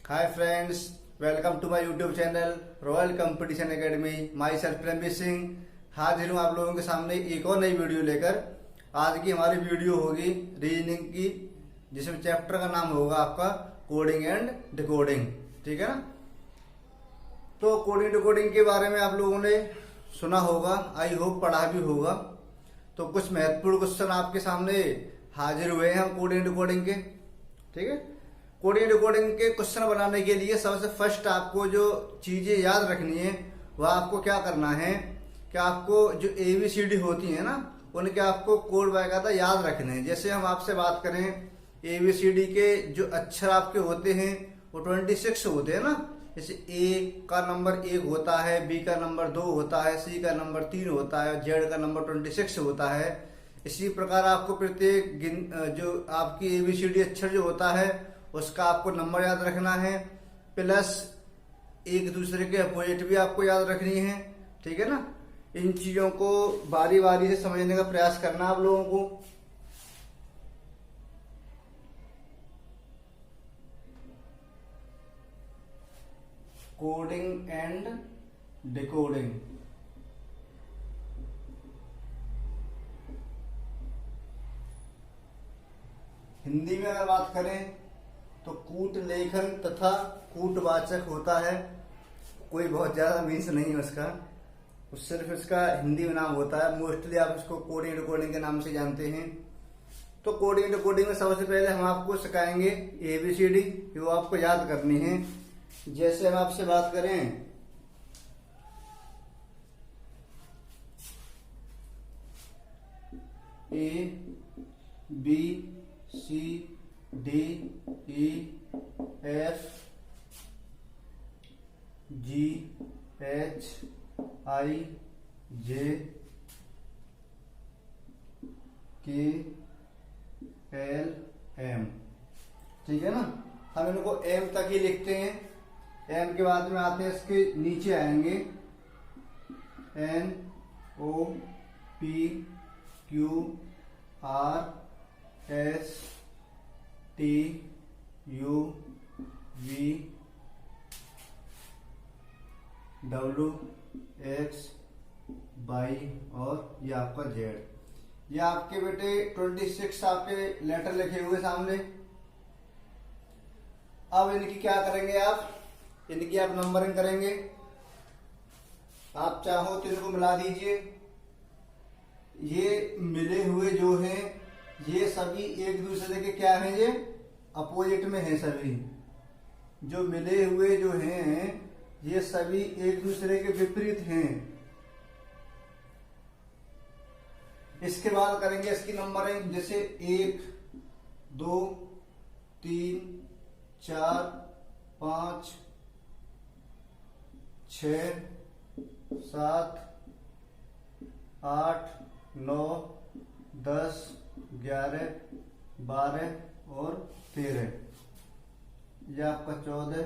Hi friends, welcome to my YouTube channel Royal Competition Academy. Myself Ranbir Singh हाजिर हूँ आप लोगों के सामने एक और नई वीडियो लेकर। आज की हमारी वीडियो होगी रीजनिंग की, जिसमें चैप्टर का नाम होगा आपका कोडिंग एंड डिकोडिंग। ठीक है ना। तो कोडिंग डिकोडिंग के बारे में आप लोगों ने सुना होगा, आई होप पढ़ा भी होगा। तो कुछ महत्वपूर्ण क्वेश्चन आपके सामने हाजिर हुए हैं हम कोडिंग डिकोडिंग के। ठीक है। कोडिंग डिकोडिंग के क्वेश्चन बनाने के लिए सबसे फर्स्ट आपको जो चीजें याद रखनी है वह आपको क्या करना है कि आपको जो ABCD होती है ना, उनके आपको कोड वगैरह याद रखने हैं। जैसे हम आपसे बात करें, ABCD के जो अक्षर आपके होते हैं वो 26 होते हैं ना। जैसे A का नंबर 1 होता है, B का नंबर 2 होता है, C का नंबर 3 होता है, Z का नंबर 26 होता है। इसी प्रकार आपको प्रत्येक जो आपकी ABCD अक्षर जो होता है उसका आपको नंबर याद रखना है, प्लस एक दूसरे के अपोजिट भी आपको याद रखनी है। ठीक है ना। इन चीजों को बारी बारी से समझने का प्रयास करना आप लोगों को। Coding and decoding. हिंदी में अगर बात करें तो कूट लेखन तथा कूटवाचक होता है। कोई बहुत ज्यादा मीन्स नहीं है उसका, सिर्फ इसका हिंदी में नाम होता है। मोस्टली आप इसको कोडिंग डिकोडिंग के नाम से जानते हैं। तो कोडिंग डिकोडिंग में सबसे पहले हम आपको सिखाएंगे ABCD, वो आपको याद करनी है। जैसे हम आपसे बात करें ABCDEFGHIJKLM। ठीक है ना। हम इनको M तक ही लिखते हैं। M के बाद में आते हैं, इसके नीचे आएंगे NOPQRSTUVWX और ये आपका Z। ये आपके बेटे 26 आपके लेटर लिखे हुए सामने। अब इनकी क्या करेंगे आप, इनकी आप नंबरिंग करेंगे। आप चाहो तो इनको मिला दीजिए। ये मिले हुए जो हैं ये सभी एक दूसरे के क्या हैं, ये अपोजिट में हैं। सभी जो मिले हुए जो हैं ये सभी एक दूसरे के विपरीत हैं। इसके बाद करेंगे इसकी नंबरिंग। जैसे 1 2 3 4 5 6 7 8 9 10 11 12 और 13। यह आपका 14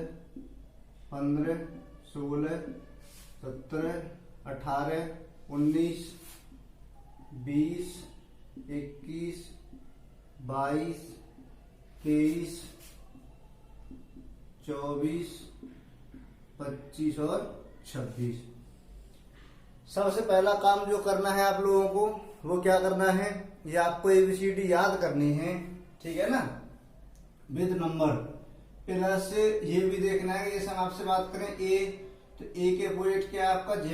15 16 17 18 19 20 21 22 23 24 25 और 26। सबसे पहला काम जो करना है आप लोगों को वो क्या करना है, ये आपको ABCD याद करनी है। ठीक है ना, विद नंबर। प्लस ये भी देखना है कि जैसे हम आपसे बात करें A, तो A के अपोजिट क्या है आपका Z।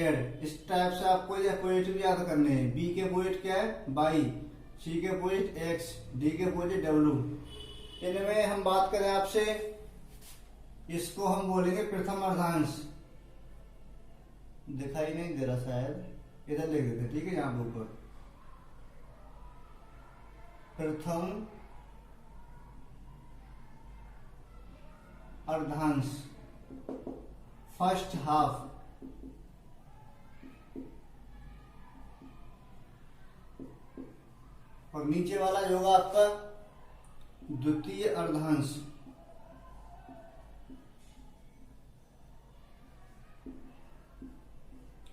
इस टाइप से आपको ये अपोजिट भी याद करने हैं। B के अपोजिट क्या है Y, C के अपोजिट X, D के अपोजिट W। इनमें हम बात करें आपसे, इसको हम बोलेंगे प्रथम अर्धांश। दिखाई नहीं दे रहा शायद, इधर लिख देते। ठीक है, यहाँ ऊपर प्रथम अर्धांश, फर्स्ट हाफ। और नीचे वाला जो होगा आपका द्वितीय अर्धांश।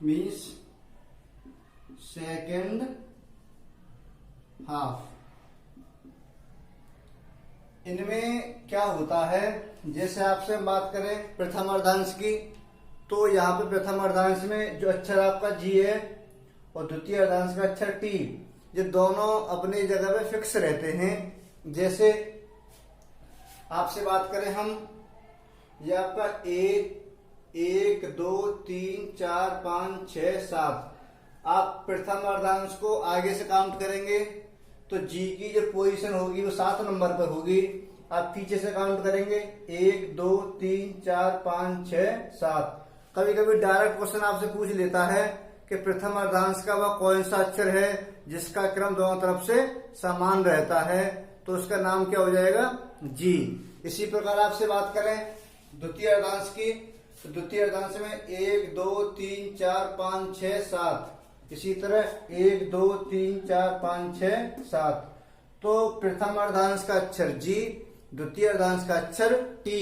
Means second half. इनमें क्या होता है, जैसे आपसे हम बात करें प्रथम अर्धांश की, तो यहाँ पे प्रथम अर्धांश में जो अक्षर आपका जी है और द्वितीय अर्धांश का अक्षर टी, ये दोनों अपनी जगह पे फिक्स रहते हैं। जैसे आपसे बात करें हम, ये आपका एक 2 3 4 5 6 7, आप प्रथम अर्धांश को आगे से काउंट करेंगे तो जी की जो पोजीशन होगी वो 7 नंबर पर होगी। आप पीछे से काउंट करेंगे 1 2 3 4 5 6 7। कभी कभी डायरेक्ट क्वेश्चन आपसे पूछ लेता है कि प्रथम अर्धांश का वह कौन सा अक्षर है जिसका क्रम दोनों तरफ से समान रहता है, तो उसका नाम क्या हो जाएगा, जी। इसी प्रकार आपसे बात करें द्वितीय अर्धांश की, तो द्वितीय अर्धांश में 1 2 3 4 5 6 7, इसी तरह 1 2 3 4 5 6 7। तो प्रथम अर्धांश का अक्षर जी, द्वितीय अर्धांश का अक्षर टी,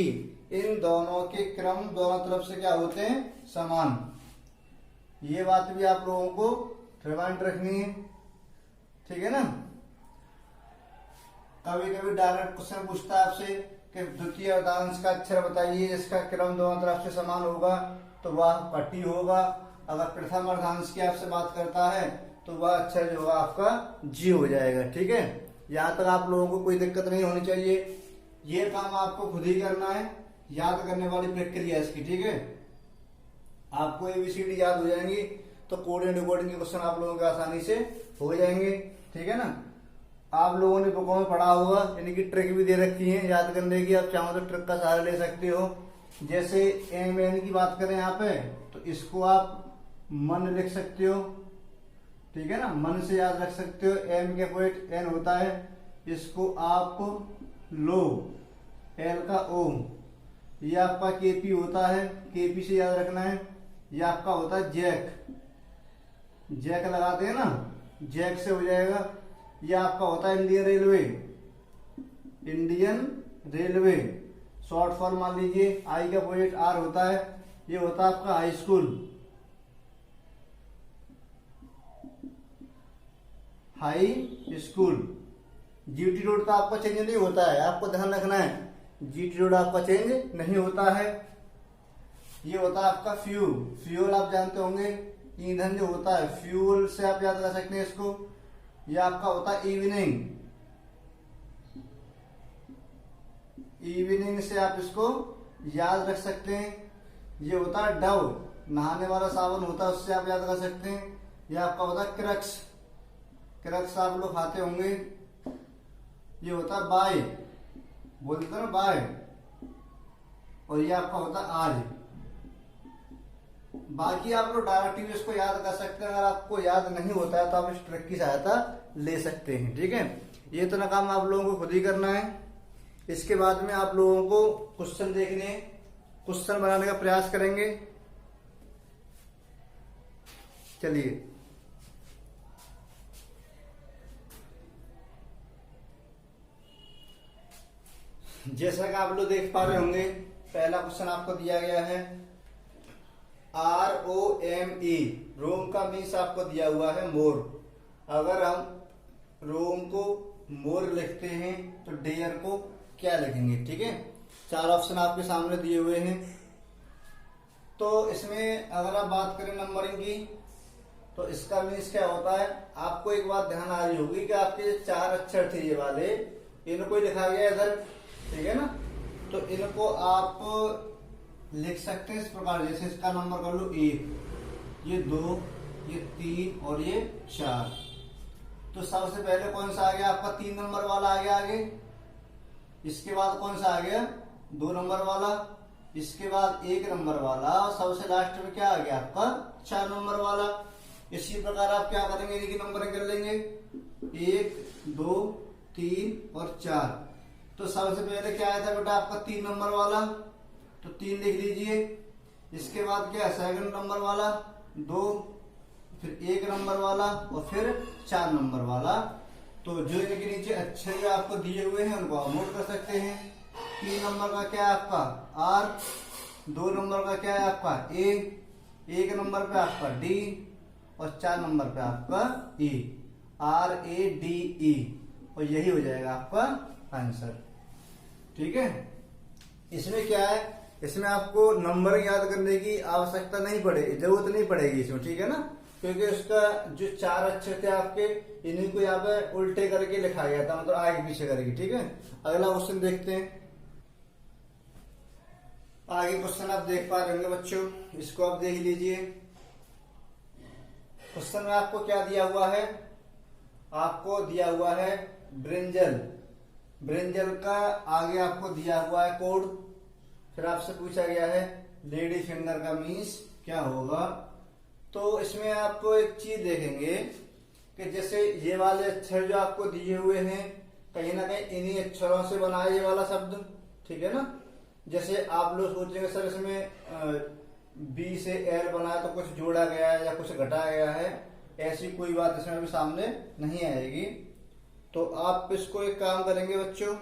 इन दोनों के क्रम दोनों तरफ से क्या होते हैं, समान। ये बात भी आप लोगों को रिमाइंड रखनी है, ठीक है ना। कभी कभी डायरेक्ट क्वेश्चन पूछता है आपसे कि द्वितीय अर्धांश का अक्षर बताइए जिसका क्रम दोनों तरफ से समान होगा, तो वह आपका टी होगा। अगर प्रथम अर्धांश की आपसे बात करता है तो वह अक्षर जो होगा आपका जी हो जाएगा, ठीक है। यहाँ तक आप लोगों को कोई दिक्कत नहीं होनी चाहिए। ये काम आपको खुद ही करना है, याद करने वाली प्रक्रिया इसकी, ठीक है। आपको एबीसीडी याद हो जाएंगी तो कोड एंड डिकोडिंग के क्वेश्चन आप लोगों के आसानी से हो जाएंगे, ठीक है ना। आप लोगों ने बुकों में पढ़ा होगा, इनकी ट्रिक भी दे रखी है याद करने की, आप चाहो तो ट्रिक का सहारा ले सकते हो। जैसे एम एन की बात करें यहाँ पे, तो इसको आप मन लिख सकते हो, ठीक है ना, मन से याद रख सकते हो। एम के अपोजिट एन होता है, इसको आप लो, एल का ओ, ये आपका केपी होता है, केपी से याद रखना है। ये आपका होता है जैक, जैक लगाते हैं ना, जैक से हो जाएगा। ये आपका होता है Indian railway, Indian railway short form मान लीजिए। आई का अपोजिट आर होता है, ये होता है आपका high school, high school. GT road का आपका चेंज नहीं होता है, आपको ध्यान रखना है, जीटी रोड आपका चेंज नहीं होता है। ये होता है आपका फ्यूल, फ्यूल आप जानते होंगे, ईंधन जो होता है, फ्यूल से आप याद कर सकते हैं इसको। ये आपका होता है इवनिंग, इवनिंग से आप इसको याद रख सकते हैं। ये होता है डव, नहाने वाला साबुन होता है, उससे आप याद कर सकते हैं। ये आपका होता है क्रक्स, क्रक्स आप लोग खाते होंगे। ये होता है बाय, बोलते ना बाय, और ये आपका होता है आज। बाकी आप लोग डायरेक्टली इसको याद कर सकते हैं, अगर आपको याद नहीं होता है तो आप इस ट्रिक की सहायता ले सकते हैं, ठीक है। ये तो ना काम आप लोगों को खुद ही करना है। इसके बाद में आप लोगों को क्वेश्चन देखने, क्वेश्चन बनाने का प्रयास करेंगे। चलिए, जैसा कि आप लोग देख पा रहे होंगे, पहला क्वेश्चन आपको दिया गया है ROME, रोम का मीन्स आपको दिया हुआ है मोर। अगर हम रोम को मोर लिखते हैं तो डेयर को क्या लिखेंगे, ठीक है। 4 ऑप्शन आपके सामने दिए हुए हैं। तो इसमें अगर आप बात करें नंबरिंग की, तो इसका मीन्स क्या होता है, आपको एक बात ध्यान आ रही होगी कि आपके जो 4 अक्षर थे ये वाले, इनको लिखा गया इधर, ठीक है ना। तो इनको आप लिख सकते हैं इस प्रकार, जैसे इसका नंबर कर लो 1, ये 2, ये 3 और ये 4। तो सबसे पहले कौन सा आ गया आपका 3 नंबर वाला आ गया आगे। इसके बाद कौन सा आ गया 2 नंबर वाला, इसके बाद 1 नंबर वाला, और सबसे लास्ट में क्या आ गया आपका 4 नंबर वाला। इसी प्रकार आप क्या करेंगे, इनकी नंबरिंग कर लेंगे 1 2 3 और 4। तो सबसे पहले क्या आया था बेटा आपका 3 नंबर वाला, तो 3 लिख लीजिए। इसके बाद क्या सेकंड नंबर वाला 2, फिर 1 नंबर वाला और फिर 4 नंबर वाला। तो जो इनके नीचे अक्षर आपको दिए हुए हैं उनको आप नोट कर सकते हैं। 3 नंबर का क्या है आपका आर, 2 नंबर का क्या है आपका ए, 1 नंबर पे आपका डी और 4 नंबर पे आपका ई, RADE, और यही हो जाएगा आपका आंसर। ठीक है। इसमें क्या है, इसमें आपको नंबर याद करने की आवश्यकता नहीं पड़ेगी, जरूरत नहीं पड़ेगी इसमें, ठीक है ना, क्योंकि उसका जो 4 अक्षर थे आपके, इन्हीं को यहाँ पे उल्टे करके लिखा गया था, मतलब आगे पीछे करके। ठीक है, अगला क्वेश्चन देखते हैं। आगे क्वेश्चन आप देख पा रहे होंगे बच्चों, इसको आप देख लीजिए। क्वेश्चन में आपको क्या दिया हुआ है, आपको दिया हुआ है ब्रिंजल। ब्रिंजल का आगे आपको दिया हुआ है कोड। फिर आपसे पूछा गया है लेडी फिंगर का मीन्स क्या होगा। तो इसमें आप एक चीज देखेंगे कि जैसे ये वाले अक्षर जो आपको दिए हुए हैं, कहीं ना कहीं इन्हीं अक्षरों से बना है ये वाला शब्द, ठीक है ना। जैसे आप लोग सोचेंगे सर इसमें बी से एल बना है तो कुछ जोड़ा गया है या कुछ घटाया गया है, ऐसी कोई बात इसमें अभी सामने नहीं आएगी। तो आप इसको एक काम करेंगे बच्चों,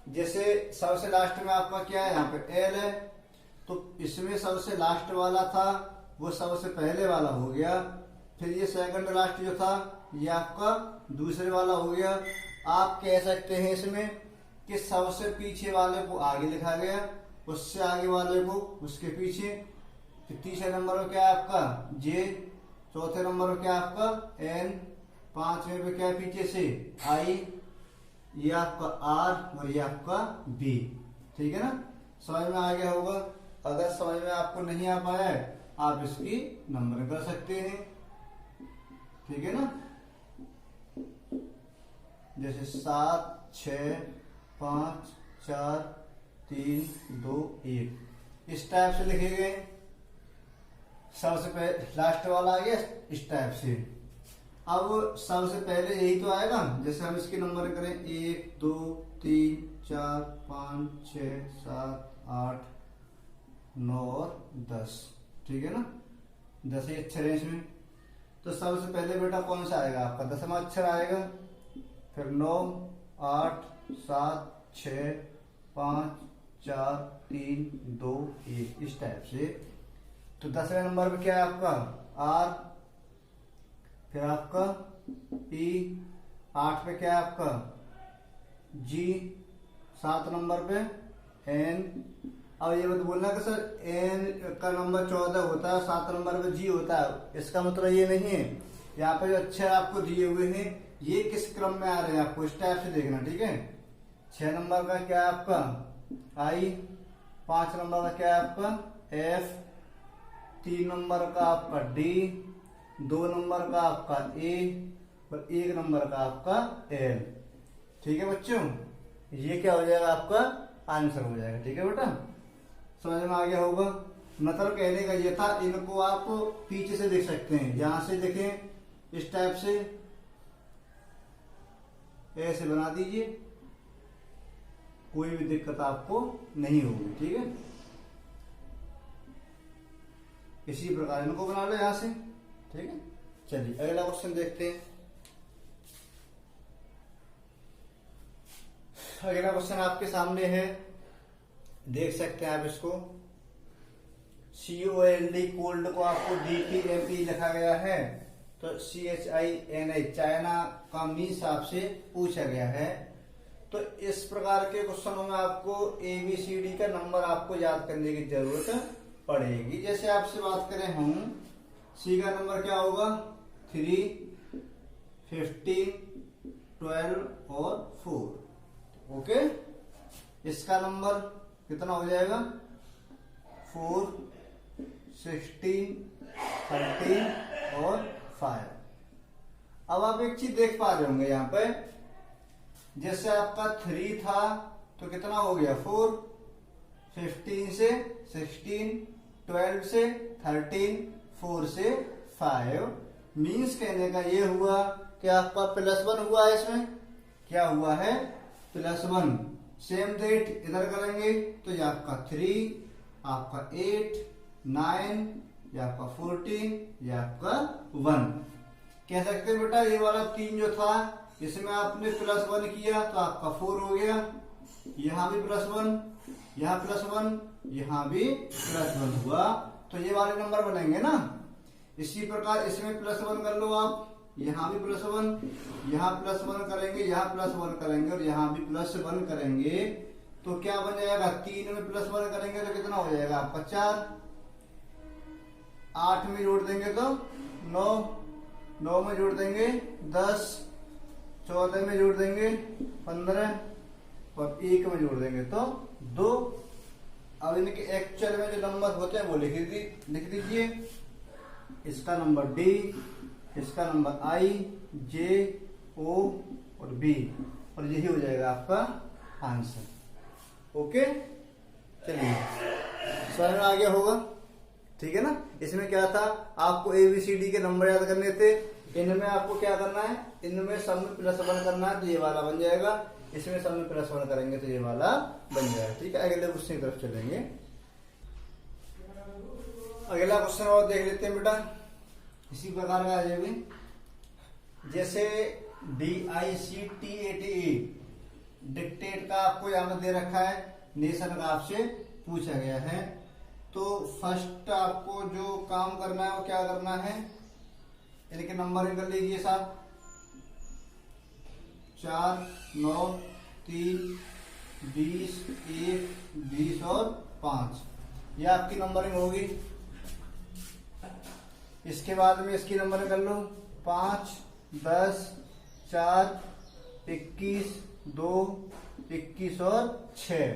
जैसे सबसे लास्ट में आपका क्या है, यहाँ पे एल है, तो इसमें सबसे लास्ट वाला था वो सबसे पहले वाला हो गया। फिर ये सेकंड लास्ट जो था ये आपका दूसरे वाला हो गया। आप कह सकते हैं इसमें कि सबसे पीछे वाले को आगे लिखा गया, उससे आगे वाले को उसके पीछे। फिर तीसरे नंबर में क्या है आपका जे, चौथे नंबर में क्या है आपका एन, पांचवें पे क्या है पीछे से आई, ये आपका आर और ये आपका बी। ठीक है ना, समझ में आ गया होगा। अगर समझ में आपको नहीं आ पाया है आप इसकी नंबर कर सकते हैं, ठीक है ना। जैसे 7 6 5 4 3 2 1 इस टाइप से लिखे गए। सबसे पहले लास्ट वाला आ गया इस टाइप से। अब सबसे पहले यही तो आएगा, जैसे हम इसकी नंबर करें 1 2 3 4 5 6 7 8 9 और 10, ठीक है ना। 10 ही अक्षर है इसमें। तो सबसे पहले बेटा कौन सा आएगा आपका 10वां अक्षर आएगा, फिर 9 8 7 6 5 4 3 2 1 इस टाइप से। तो 10वें नंबर पे क्या है आपका आर, फिर आपका ई, 8 पे क्या है आपका जी, 7 नंबर पे एन। अब ये मत बोलना कि सर एन का नंबर 14 होता है, 7 नंबर पे जी होता है, इसका मतलब ये नहीं है। यहाँ पे जो अक्षर आपको दिए हुए हैं ये किस क्रम में आ रहे हैं आपको इस टाइप से देखना, ठीक है। 6 नंबर का क्या है आपका आई, 5 नंबर का क्या है आपका एफ, 3 नंबर का आपका डी, 2 नंबर का आपका ए और 1 नंबर का आपका एल। ठीक है बच्चों, ये क्या हो जाएगा आपका आंसर हो जाएगा। ठीक है बेटा, समझ में आ गया होगा। मतलब कहने का ये था, इनको आप पीछे से देख सकते हैं, यहां से देखें इस टाइप से ऐसे बना दीजिए, कोई भी दिक्कत आपको नहीं होगी। ठीक है, इसी प्रकार इनको बना लो यहां से। ठीक है, चलिए अगला क्वेश्चन देखते हैं। अगला क्वेश्चन आपके सामने है, देख सकते हैं आप इसको। COLD कोल्ड को आपको DPME लिखा गया है, तो CHINA चाइना का मीन्स आपसे पूछा गया है। तो इस प्रकार के क्वेश्चनों में आपको ABCD का नंबर आपको याद करने की जरूरत पड़ेगी। जैसे आपसे बात करें हम, C का नंबर क्या होगा 3 15 12 और 4। ओके, इसका नंबर कितना हो जाएगा 4 16 13 और 5। अब आप एक चीज देख पा रहे होंगे यहाँ पे, जैसे आपका 3 था तो कितना हो गया 4, 15 से 16, 12 से 13, 4 से 5। मीन्स कहने का ये हुआ कि आपका +1 हुआ है, इसमें क्या हुआ है +1। सेम डेट इधर करेंगे तो ये आपका 3, आपका 8, 9, ये आपका 14, ये आपका 1। कह सकते हैं बेटा ये वाला 3 जो था इसमें आपने +1 किया तो आपका 4 हो गया, यहाँ भी +1, यहाँ +1, यहाँ भी +1 हुआ, तो ये वाले नंबर बनेंगे ना। इसी प्रकार इसमें +1 कर लो आप, यहाँ भी +1, यहाँ +1 करेंगे, यहाँ +1 करेंगे और यहाँ भी +1 करेंगे, तो क्या बन जाएगा, 3 में +1 करेंगे तो कितना हो जाएगा आपका 4, 8 में जोड़ देंगे तो 9, 9 में जोड़ देंगे 10, 14 में जोड़ देंगे 15 और 1 में जोड़ देंगे तो 2। अब इनके एक्चुअल में जो नंबर होते हैं वो लिख दीजिए। इसका नंबर D, इसका नंबर I, J, O और B, और यही हो जाएगा आपका आंसर। ओके, चलिए समझ में आ गया होगा, ठीक है ना। इसमें क्या था, आपको ABCD के नंबर याद करने थे। इनमें आपको क्या करना है, इनमें सब में +1 करना है तो ये वाला बन जाएगा, इसमें सब में +1 करेंगे तो ये वाला बन जाएगा। ठीक है, अगले क्वेश्चन की तरफ चलेंगे। अगला क्वेश्चन और देख लेते हैं बेटा, इसी प्रकार का है भी। जैसे DICTATE डिक्टेट का आपको यहाँ पर दे रखा है, नेशन का आपसे पूछा गया है। तो फर्स्ट आपको जो काम करना है वो क्या करना है, इनके नंबरिंग कर लीजिए साहब। 4, 9, 3, 20, 1, 20 और 5, ये आपकी नंबरिंग होगी। इसके बाद में इसकी नंबरिंग कर लो, 5, 10, 4, 21, 2, 21 और 6।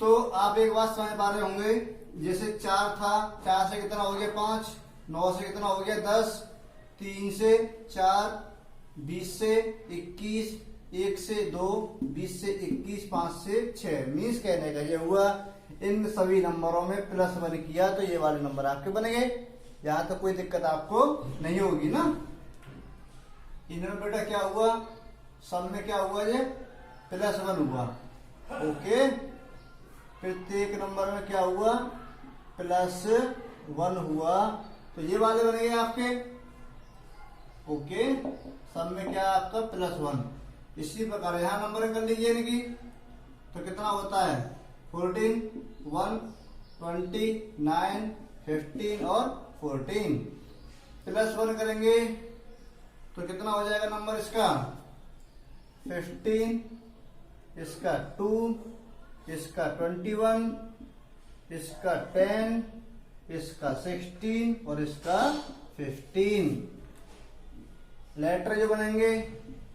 तो आप एक बात समझ पा रहे होंगे, जैसे 4 था, 4 से कितना हो गया 5, 9 से कितना हो गया 10, 3 से 4, 20 से 21, 1 से 2, 20 से 21, 5 से 6। मीन्स कहने का ये हुआ, इन सभी नंबरों में +1 किया तो ये वाले नंबर आपके बन गए। यहाँ तो कोई दिक्कत आपको नहीं होगी ना। इनमें बेटा क्या हुआ, सब में क्या हुआ, ये +1 हुआ। ओके, प्रत्येक नंबर में क्या हुआ, +1 हुआ, तो ये वाले बन गए आपके। ओके, सब में क्या आपका +1। इसी प्रकार यहां नंबर कर लीजिए इनकी, तो कितना होता है 14, 1, 20, 9, 15 और 14। +1 करेंगे तो कितना हो जाएगा नंबर इसका 15, इसका 2, इसका 21, इसका 10, इसका 16 और इसका 15। लेटर जो बनेंगे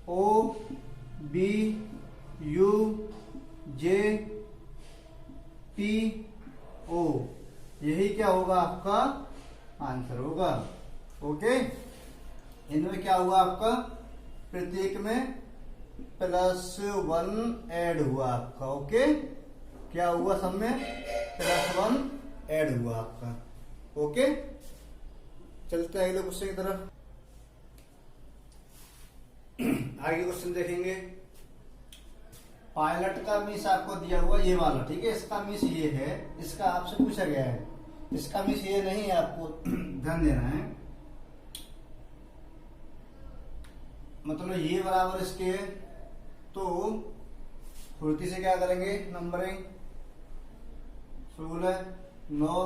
O, B, U, J, P, O, यही क्या होगा आपका आंसर होगा। ओके, इनमें क्या हुआ आपका, प्रत्येक में +1 ऐड हुआ आपका। ओके, क्या हुआ, सब में +1 ऐड हुआ आपका। ओके, चलते हैं अगले क्वेश्चन की तरफ। आगे क्वेश्चन देखेंगे। पायलट का मीस आपको दिया हुआ ये वाला, ठीक है, इसका मीस ये है, इसका आपसे पूछा गया है, इसका मीस ये नहीं है, आपको ध्यान देना है। मतलब ये बराबर इसके है, तो फुर्ती से क्या करेंगे नंबरिंग, 16, 9,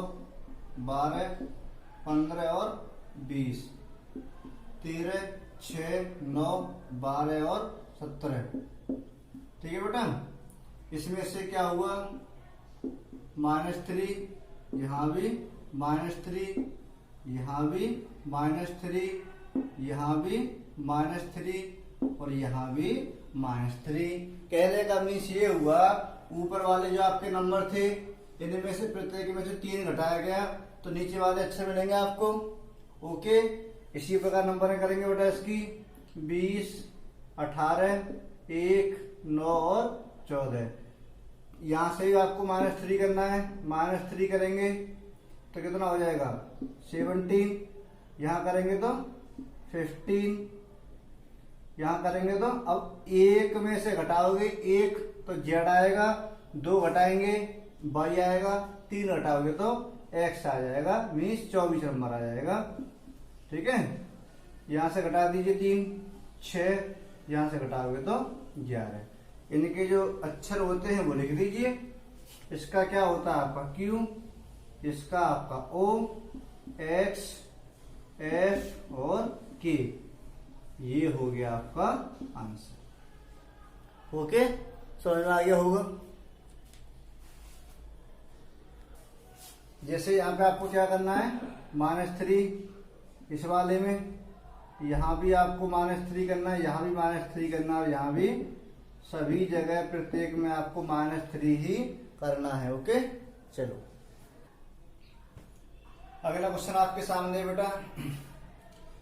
12, 15 और 20, 13, 6, 9, 12 और 17। ठीक है बेटा, इसमें से क्या हुआ, -3, यहां भी -3, यहां भी -3, यहां भी -3 और यहां भी -3। कहने का मीन्स ये हुआ, ऊपर वाले जो आपके नंबर थे इनमें से प्रत्येक में से 3 घटाया गया तो नीचे वाले अच्छे मिलेंगे आपको। ओके, इसी प्रकार नंबर करेंगे बेटा इसकी 20, 18, 1, 9 और 14। यहां से भी आपको -3 करना है, -3 करेंगे तो कितना हो जाएगा 17, यहां करेंगे तो 15, यहां करेंगे तो अब 1 में से घटाओगे 1 तो Z आएगा, 2 घटाएंगे Y आएगा, 3 घटाओगे तो X आ जाएगा, मीन्स 24 नंबर आ जाएगा। ठीक है, यहां से घटा दीजिए 3, 6, यहां से घटाओगे तो 11। इनके जो अक्षर होते हैं वो लिख दीजिए। इसका क्या होता है आपका Q, इसका आपका O, X, F और K। ये हो गया आपका आंसर। ओके, समझ में आ गया होगा। जैसे यहाँ पे आपको क्या करना है, -3 इस वाले में, यहाँ भी आपको -3 करना है, यहाँ भी -3 करना है, यहाँ भी, सभी जगह प्रत्येक में आपको -3 ही करना है। ओके, चलो अगला क्वेश्चन आपके सामने है बेटा।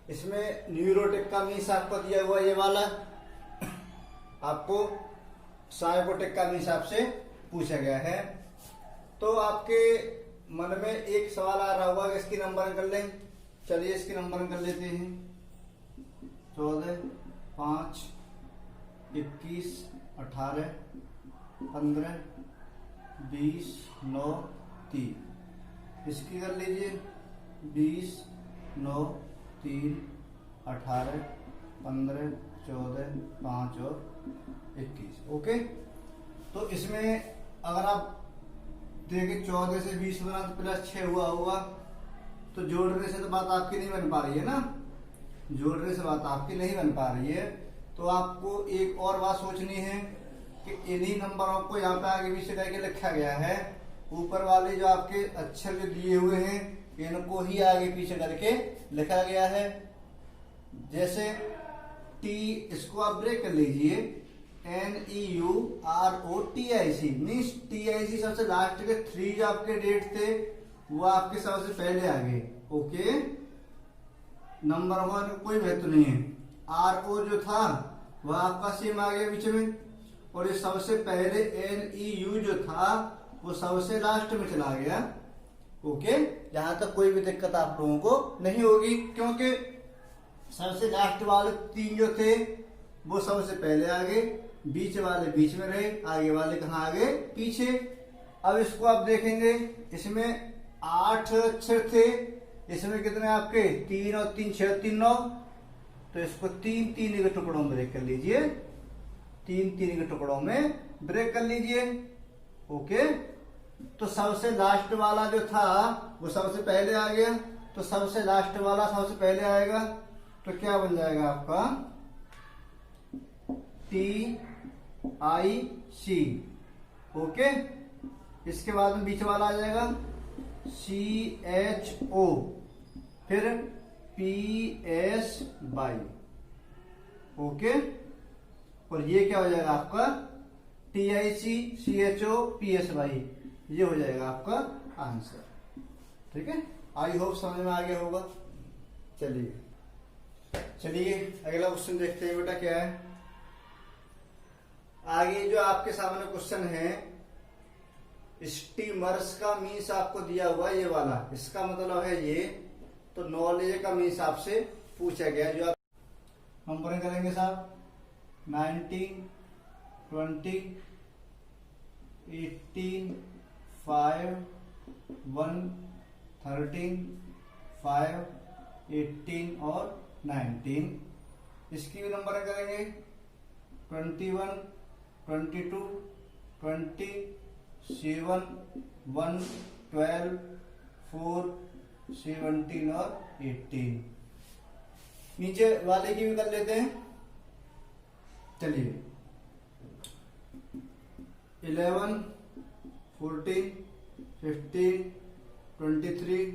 इसमें न्यूरोटिक का मीन्स आपको दिया हुआ ये वाला, आपको साइकोटिक का मीन्स आपसे पूछा गया है। तो आपके मन में एक सवाल आ रहा होगा कि इसकी नंबरिंग कर लें। चलिए इसकी नंबरिंग कर लेते हैं। 14, 5, 21, 18, 15, 20, 9, 3। इसकी कर लीजिए 20, 9, 3, 18, 15, 14, 5 और 21। ओके, तो इसमें अगर आप देखिए 14 से 20 बना तो +6 हुआ होगा, तो जोड़ने से तो बात आपकी नहीं बन पा रही है ना, जोड़ने से बात आपकी नहीं बन पा रही है। तो आपको एक और बात सोचनी है कि इन्हीं नंबरों को यहाँ पे आगे पीछे करके लिखा गया है। ऊपर वाले जो आपके अक्षर जो दिए हुए हैं इनको ही आगे पीछे करके लिखा गया है। जैसे टी, इसको आप ब्रेक कर लीजिए, NEUROTIC मीन्स TIC सबसे लास्ट के 3 जो आपके डेट थे वो आपके सबसे पहले आ गए। ओके, नंबर 1 कोई महत्व नहीं है। RO जो था वह आपका सेम आ गया बीच में, और ये सबसे पहले NEU जो था वो सबसे लास्ट में चला गया। ओके, यहां तक कोई भी दिक्कत आप लोगों को नहीं होगी, क्योंकि सबसे लास्ट वाले 3 जो थे वो सबसे पहले आ गए, बीच वाले बीच में रहे, आगे वाले कहाँ आ गए, पीछे। अब इसको आप देखेंगे, इसमें 8 अक्षर थे, इसमें कितने आपके 3 और 3 6 3 9, तो इसको 3 3 के टुकड़ों में ब्रेक कर लीजिए, 3 3 के टुकड़ों में ब्रेक कर लीजिए। ओके, तो सबसे लास्ट वाला जो था वो सबसे पहले आ गया, तो सबसे लास्ट वाला सबसे पहले आएगा, तो क्या बन जाएगा आपका TIC। ओके, इसके बाद में बीच वाला आ जाएगा CHO, फिर PSY। ओके, और ये क्या हो जाएगा आपका TIC CHO PSY, ये हो जाएगा आपका आंसर। ठीक है, आई होप समझ में आ गया होगा। चलिए अगला क्वेश्चन देखते हैं बेटा क्या है। आगे जो आपके सामने क्वेश्चन है, स्टीमर्स का मीन्स आपको दिया हुआ ये वाला, इसका मतलब है ये, तो नॉलेज का मीन्स आपसे पूछा गया। जो आप नंबरिंग करेंगे साहब 19, 20, 18, 5, 1, 13, 5, 18 और 19। इसकी भी नंबरिंग करेंगे 21, 22, 20, 7, 1, 12, 4, 17 और 18। नीचे वाले की भी कर लेते हैं। चलिए 11, 14, 15, 23,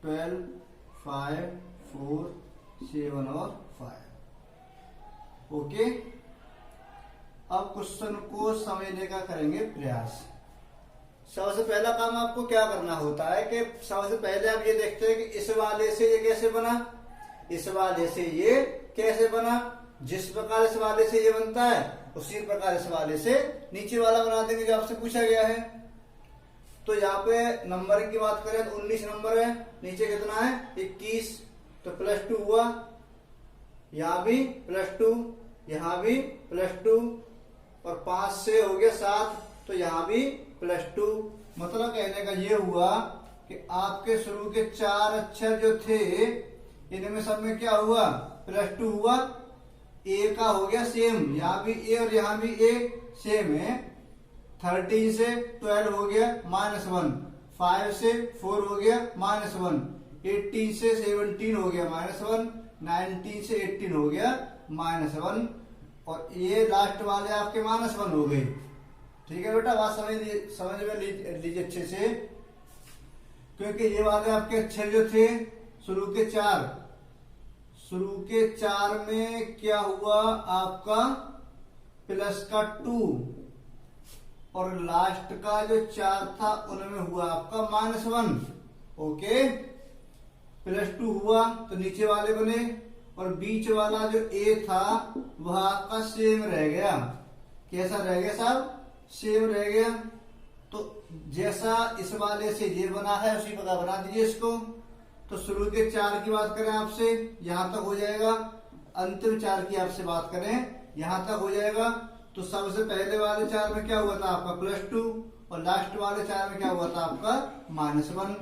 12, 5, 4, 7 और 5। ओके, अब क्वेश्चन को समझने का करेंगे प्रयास। सबसे पहला काम आपको क्या करना होता है कि सबसे पहले आप ये देखते हैं कि इस वाले से ये कैसे बना, इस वाले से ये कैसे बना। जिस प्रकार इस वाले से ये बनता है उसी प्रकार इस वाले से नीचे वाला बना देंगे जो आपसे पूछा गया है। तो यहाँ पे नंबरिंग की बात करें तो 19 नंबर है, नीचे कितना है 21, तो +2 हुआ, यहाँ भी +2, यहाँ भी +2, और 5 से हो गया 7, तो यहाँ भी +2। मतलब कहने का ये हुआ कि आपके शुरू के 4 अक्षर जो थे इनमें सब में क्या हुआ, +2 हुआ। ए का हो गया सेम, यहाँ भी ए और यहाँ भी ए सेम है। 13 से 12 हो गया -1, 5 से 4 हो गया -1, 18 से 17 हो गया -1, 19 से 18 हो गया -1, और ये लास्ट वाले आपके -1 हो गए। ठीक है बेटा, बात समझ में लीजिए अच्छे से, क्योंकि ये वाले आपके अक्षर जो थे शुरू के 4 में क्या हुआ आपका प्लस का 2, और लास्ट का जो 4 था उनमें हुआ आपका -1। ओके, +2 हुआ तो नीचे वाले बने, और बीच वाला जो ए था वह आपका सेम रह गया। कैसा रह गया साहब? सेम रह गया। तो जैसा इस वाले से ये बना है उसी प्रकार बना दीजिए इसको। तो शुरू के 4 की बात करें आपसे, यहां तक हो जाएगा। अंतिम 4 की आपसे बात करें, यहां तक हो जाएगा। तो सबसे पहले वाले 4 में क्या हुआ था आपका +2, और लास्ट वाले 4 में क्या हुआ था आपका -1।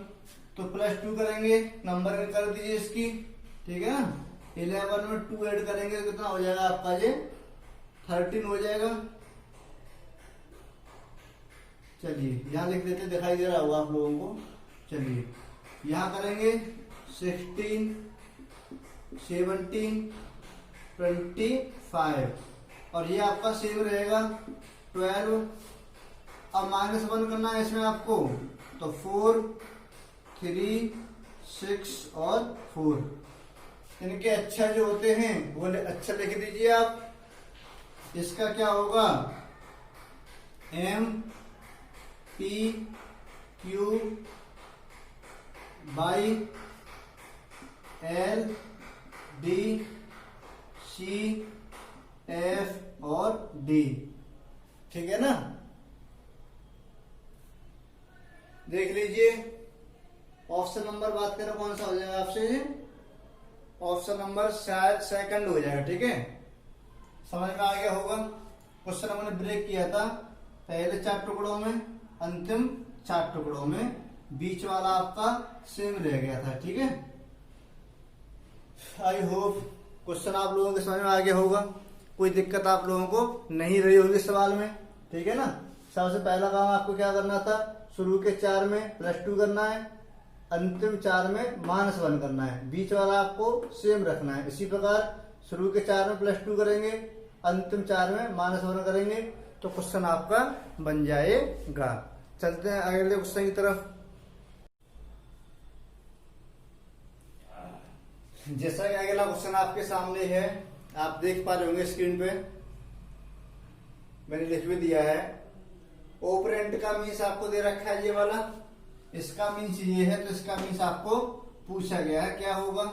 तो +2 करेंगे, नंबरिंग कर दीजिए इसकी। ठीक है ना, 11 में 2 ऐड करेंगे तो कितना हो जाएगा आपका? ये 13 हो जाएगा। चलिए यहां लिख देते, दिखाई दे रहा होगा आप लोगों को। चलिए यहां करेंगे 16, 17, 25, और ये आपका सेम रहेगा 12। अब -1 करना है इसमें आपको, तो 4, 3, 6 और 4। इनके अक्षर जो होते हैं वो अक्षर लिख दीजिए आप। इसका क्या होगा? M, P, Q, Y, L, D, C, F और D। ठीक है ना, देख लीजिए। ऑप्शन नंबर बात करें कौन सा हो जाएगा आपसे? ऑप्शन नंबर शायद सेकंड हो जाएगा। ठीक है, समझ में आ गया होगा। क्वेश्चन हमने ब्रेक किया था पहले 4 टुकड़ों में, अंतिम 4 टुकड़ों में, बीच वाला आपका सेम रह गया था। ठीक है, आई होप क्वेश्चन आप लोगों के समझ में आ गया होगा। कोई दिक्कत आप लोगों को नहीं रही होगी सवाल में। ठीक है ना, सबसे पहला काम आपको क्या करना था? शुरू के 4 में +2 करना है, अंतिम 4 में -1 करना है, बीच वाला आपको सेम रखना है। इसी प्रकार शुरू के 4 में +2 करेंगे, अंतिम 4 में -1 करेंगे, तो क्वेश्चन आपका बन जाएगा। चलते हैं अगले क्वेश्चन की तरफ। जैसा कि अगला क्वेश्चन आपके सामने है, आप देख पा रहे होंगे स्क्रीन पे, मैंने लिख भी दिया है। ऑपरेंट का मीन्स आपको दे रखा है ये वाला, इसका मीन्स ये है, तो इसका मीन्स आपको पूछा गया है क्या होगा।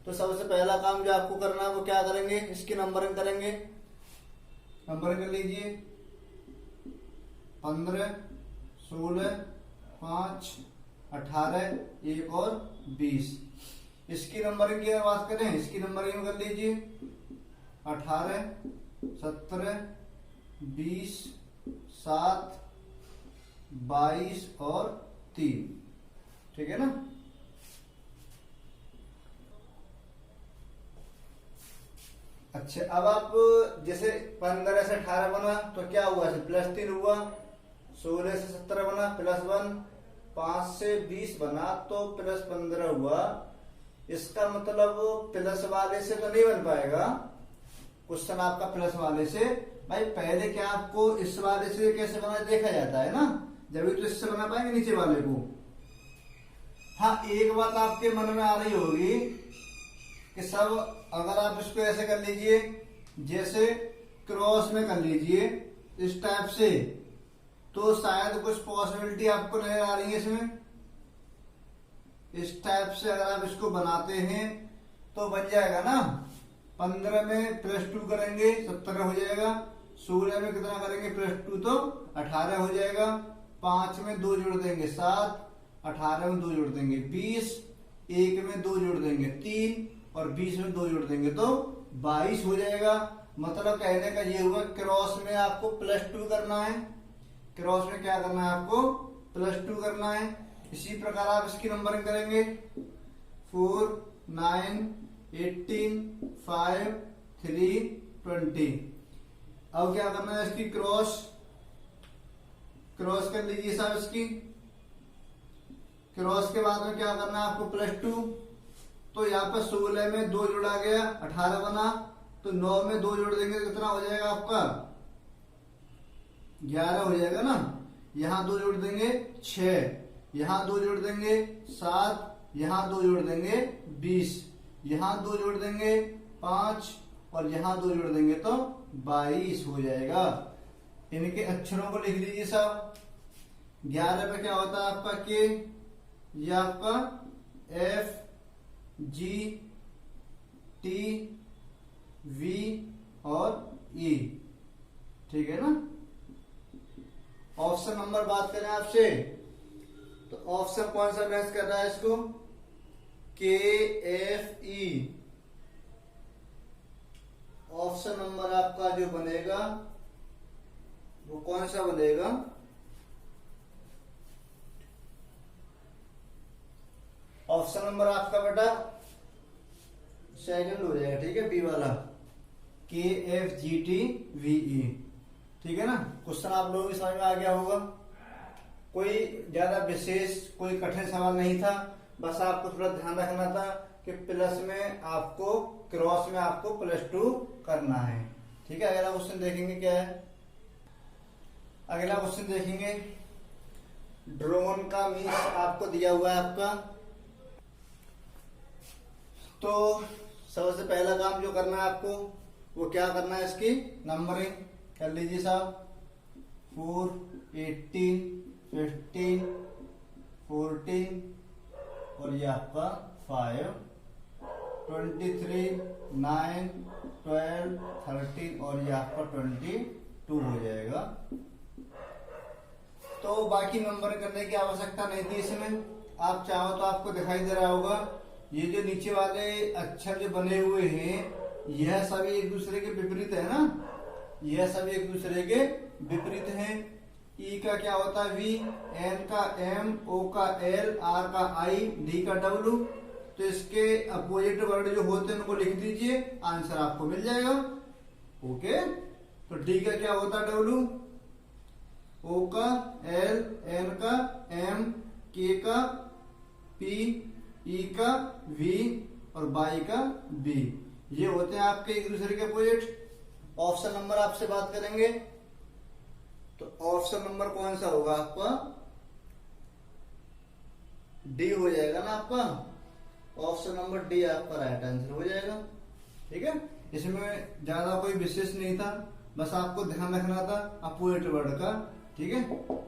तो सबसे पहला काम जो आपको करना है वो क्या करेंगे? इसकी नंबरिंग करेंगे। नंबरिंग कर लीजिए 15, 16, 5, 18, 1 और 20। इसकी नंबरिंग की बात करें, इसकी नंबरिंग कर लीजिए 18, 17, 20, 7, 22 और 3। ठीक है ना, अच्छा अब आप जैसे 15 से 18 बना तो क्या हुआ? +3 हुआ, 16 से 17 बना +1, 5 से 20 बना तो +15 हुआ। इसका मतलब प्लस वाले से तो नहीं बन पाएगा क्वेश्चन आपका, प्लस वाले से। भाई पहले क्या आपको इस वाले से कैसे बना देखा जाता है ना, जब तो इससे बना पाएंगे नीचे वाले को। हाँ, एक बात आपके मन में आ रही होगी कि सब अगर आप इसको ऐसे कर लीजिए, जैसे क्रॉस में कर लीजिए इस टाइप से, तो शायद कुछ पॉसिबिलिटी आपको नजर आ रही है इसमें। इस टाइप से अगर आप इसको बनाते हैं तो बन जाएगा ना। 15 में +2 करेंगे 17 हो जाएगा, 16 में कितना करेंगे +2 तो 18 हो जाएगा, 5 में 2 जोड़ देंगे 7, 18 में 2 जोड़ देंगे 20, 1 में 2 जोड़ देंगे 3 और 20 में 2 जोड़ देंगे तो 22 हो जाएगा। मतलब कहने का ये हुआ क्रॉस में आपको +2 करना है, क्रॉस में क्या करना है आपको? +2 करना है। इसी प्रकार आप इसकी नंबरिंग करेंगे 4, 9, 18, 5, 3, 20। अब क्या करना है? इसकी क्रॉस कर लीजिए साहब। इसकी क्रॉस के बाद में क्या करना है आपको? +2। तो यहाँ पर 16 में 2 जोड़ा गया 18 बना, तो 9 में 2 जोड़ देंगे तो कितना हो जाएगा आपका 11 हो जाएगा ना। यहाँ 2 जोड़ देंगे 6, यहाँ 2 जोड़ देंगे 7, यहाँ 2 जोड़ देंगे 20, यहाँ 2 जोड़ देंगे 5 और यहाँ 2 जोड़ देंगे तो 22 हो जाएगा। इनके अक्षरों को लिख लीजिए साहब। 11 पे क्या होता है आपका के, ये आपका एफ जी टी वी और ई, ठीक है ना। ऑप्शन नंबर बात करें आपसे तो ऑप्शन कौन सा मैच कर रहा है इसको, के एफ ई। ऑप्शन नंबर आपका जो बनेगा वो कौन सा बनेगा, ऑप्शन नंबर आपका बेटा सेकंड हो जाएगा, ठीक है, बी वाला, के F G T V E, ठीक है ना। क्वेश्चन आप लोगों की समझ में आ गया होगा। कोई ज्यादा विशेष कोई कठिन सवाल नहीं था, बस आपको थोड़ा ध्यान रखना था कि प्लस में आपको क्रॉस में आपको +2 करना है, ठीक है। अगला क्वेश्चन देखेंगे क्या है। अगला क्वेश्चन देखेंगे, ड्रोन का मीन्स आपको दिया हुआ है आपका। तो सबसे पहला काम जो करना है आपको वो क्या करना है, इसकी नंबरिंग कर लीजिए साहब। 4, 18, 15, 14 और ये आपका 5, 23, 9, 12, 13 और ये आपका 22 हो जाएगा। तो बाकी नंबर करने की आवश्यकता नहीं थी इसमें। आप चाहो तो आपको दिखाई दे रहा होगा ये जो नीचे वाले अक्षर जो बने हुए हैं यह सभी एक दूसरे के विपरीत है ना, यह सभी एक दूसरे के विपरीत हैं। ई का क्या होता है वी, एन का एम, ओ का एल, आर का आई, डी का डब्ल्यू। तो इसके अपोजिट वर्ड जो होते हैं उनको लिख दीजिए, आंसर आपको मिल जाएगा। ओके, तो डी का क्या होता है डब्ल्यू, ओ का एल, एन का एम, के का पी, ई का वी और बाई का बी। ये होते हैं आपके एक दूसरे के अपोजिट। ऑप्शन नंबर आपसे बात करेंगे तो ऑप्शन नंबर कौन सा होगा आपका, डी हो जाएगा ना आपका। ऑप्शन नंबर डी आपका राइट आंसर हो जाएगा, ठीक है। इसमें ज्यादा कोई विशेष नहीं था, बस आपको ध्यान रखना था अपोजिट वर्ड का, ठीक है।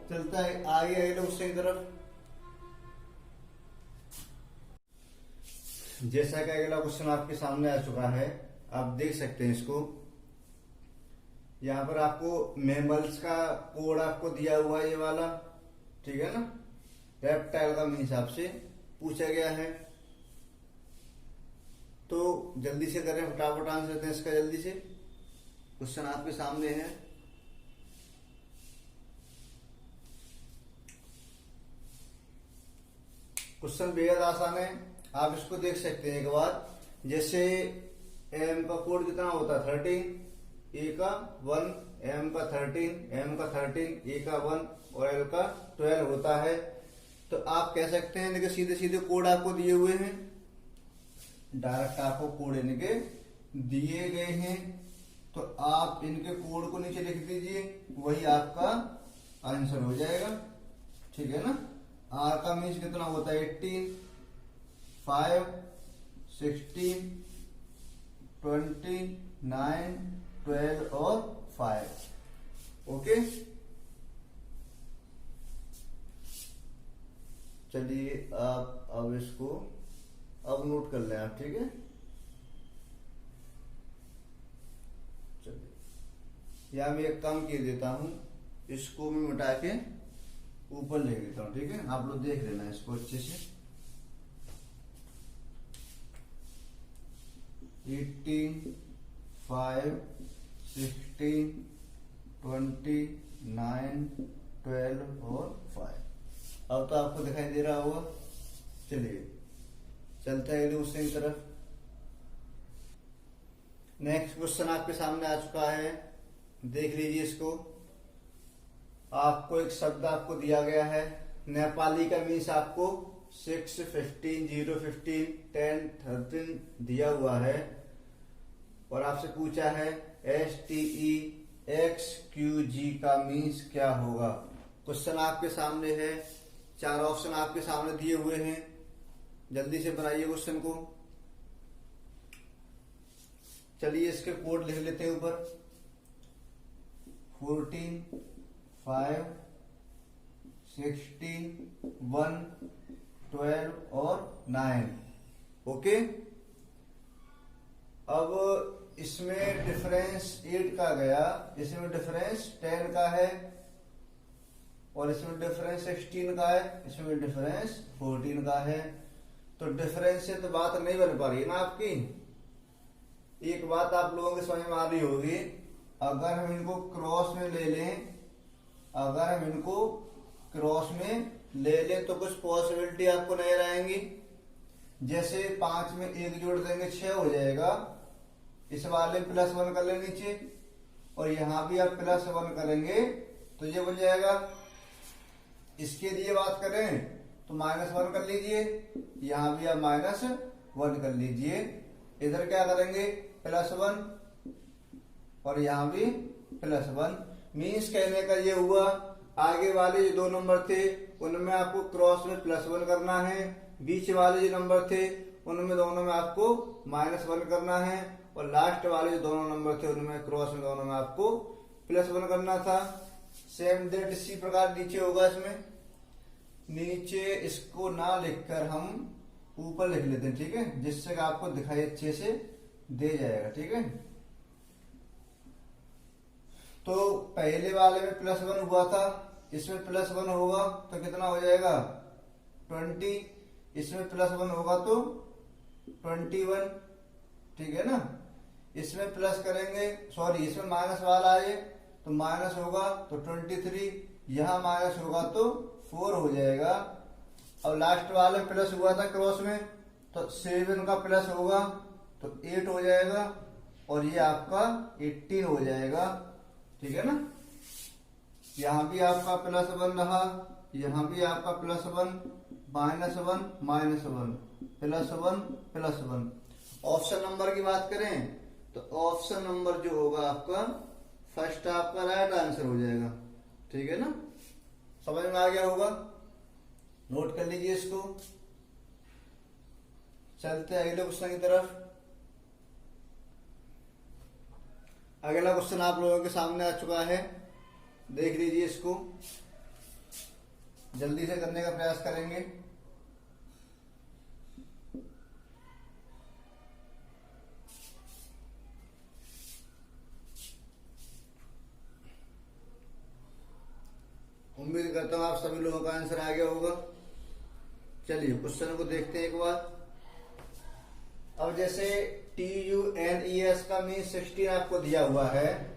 चलता है आगे अगले क्वेश्चन की तरफ। जैसा कि अगला क्वेश्चन आपके सामने आ चुका है, आप देख सकते हैं इसको। यहाँ पर आपको मैमल्स का कोड आपको दिया हुआ है ये वाला, ठीक है ना। रेप्टाइल का हिसाब से पूछा गया है, तो जल्दी से करें, फटाफट आंसर देते हैं इसका जल्दी से। क्वेश्चन आपके सामने है। क्वेश्चन बेहद आसान है, आप इसको देख सकते हैं एक बार। जैसे एम का कोड कितना होता है 13, ए का 1, एम का 13, एम का 13, ए का 1 और एल का 12 होता है। तो आप कह सकते हैं देखिए सीधे सीधे कोड आपको दिए हुए हैं, डायरेक्ट आपको कोड इनके दिए गए हैं, तो आप इनके कोड को नीचे लिख दीजिए, वही आपका आंसर हो जाएगा, ठीक है ना। आर का मीन्स कितना होता है 18, 5, 16, 20, 9, 12 और 5। ओके, चलिए आप अब इसको अब नोट कर लें आप, ठीक है। चलिए या मैं एक काम किए देता हूं, इसको मैं मिटा के ऊपर ले लेता हूं, ठीक है। आप लोग देख लेना इसको अच्छे से। 18, 5, 16, 20, 9, 12 और 5। अब तो आपको दिखाई दे रहा होगा। चलिए चलते हैं दूसरे की तरफ। नेक्स्ट क्वेश्चन आपके सामने आ चुका है, देख लीजिए इसको। आपको एक शब्द आपको दिया गया है, नेपाली का मीन्स आपको 6, 15, 0, 15, 10, 13 दिया हुआ है। और आपसे पूछा है STEXQG का मीन्स क्या होगा। क्वेश्चन आपके सामने है, 4 ऑप्शन आपके सामने दिए हुए हैं, जल्दी से बनाइए क्वेश्चन को। चलिए इसके कोड लिख लेते हैं ऊपर, 14, 5, 16, 1, 12 और 9। ओके, अब इसमें डिफरेंस 8 का गया, इसमें डिफरेंस 10 का है, और इसमें डिफरेंस 16 का है, इसमें डिफरेंस 14 का है। तो डिफरेंस से तो बात नहीं बन पा रही है ना आपकी। एक बात आप लोगों के समझ में आ रही होगी, अगर हम इनको क्रॉस में ले लें, अगर हम इनको क्रॉस में ले लें तो कुछ पॉसिबिलिटी आपको नजर आएंगी। जैसे 5 में 1 जोड़ देंगे 6 हो जाएगा, इस वाले +1 कर ले नीचे, और यहां भी आप +1 करेंगे तो ये बन जाएगा। इसके लिए बात करें तो -1 कर लीजिए, यहां भी आप -1 कर लीजिए, इधर क्या करेंगे +1 और यहां भी +1। मीन्स कहने का ये हुआ, आगे वाले जो 2 नंबर थे उनमें आपको क्रॉस में +1 करना है, बीच वाले जो नंबर थे उनमें दोनों में आपको -1 करना है, और लास्ट वाले जो दोनों नंबर थे उनमें क्रॉस में दोनों में आपको +1 करना था। सेम दैट इसी प्रकार नीचे होगा। इसमें नीचे इसको ना लिखकर हम ऊपर लिख लेते हैं, ठीक है, जिससे कि आपको दिखाई अच्छे से दे जाएगा। ठीक है, तो पहले वाले में +1 हुआ था, इसमें +1 होगा तो कितना हो जाएगा 20, इसमें +1 होगा तो 21। ठीक है ना, इसमें प्लस करेंगे, सॉरी इसमें माइनस वाला आए तो माइनस होगा तो 23, यहां माइनस होगा तो 4 हो जाएगा। अब लास्ट वाले प्लस हुआ था क्रॉस में, तो 7 का प्लस होगा तो 8 हो जाएगा, और ये आपका 18 हो जाएगा। ठीक है ना, यहां भी आपका +1 रहा, यहां भी आपका +1, -1, -1, +1, +1। ऑप्शन नंबर की बात करें तो ऑप्शन नंबर जो होगा आपका फर्स्ट आपका राइट आंसर हो जाएगा। ठीक है ना, समझ में आ गया होगा, नोट कर लीजिए इसको। चलते अगले क्वेश्चन की तरफ। अगला क्वेश्चन आप लोगों के सामने आ चुका है, देख लीजिए इसको, जल्दी से करने का प्रयास करेंगे। उम्मीद करता हूं आप सभी लोगों का आंसर आ गया होगा। चलिए क्वेश्चन को देखते हैं एक बार। अब जैसे TUNES का मीन्स 16 आपको दिया हुआ है,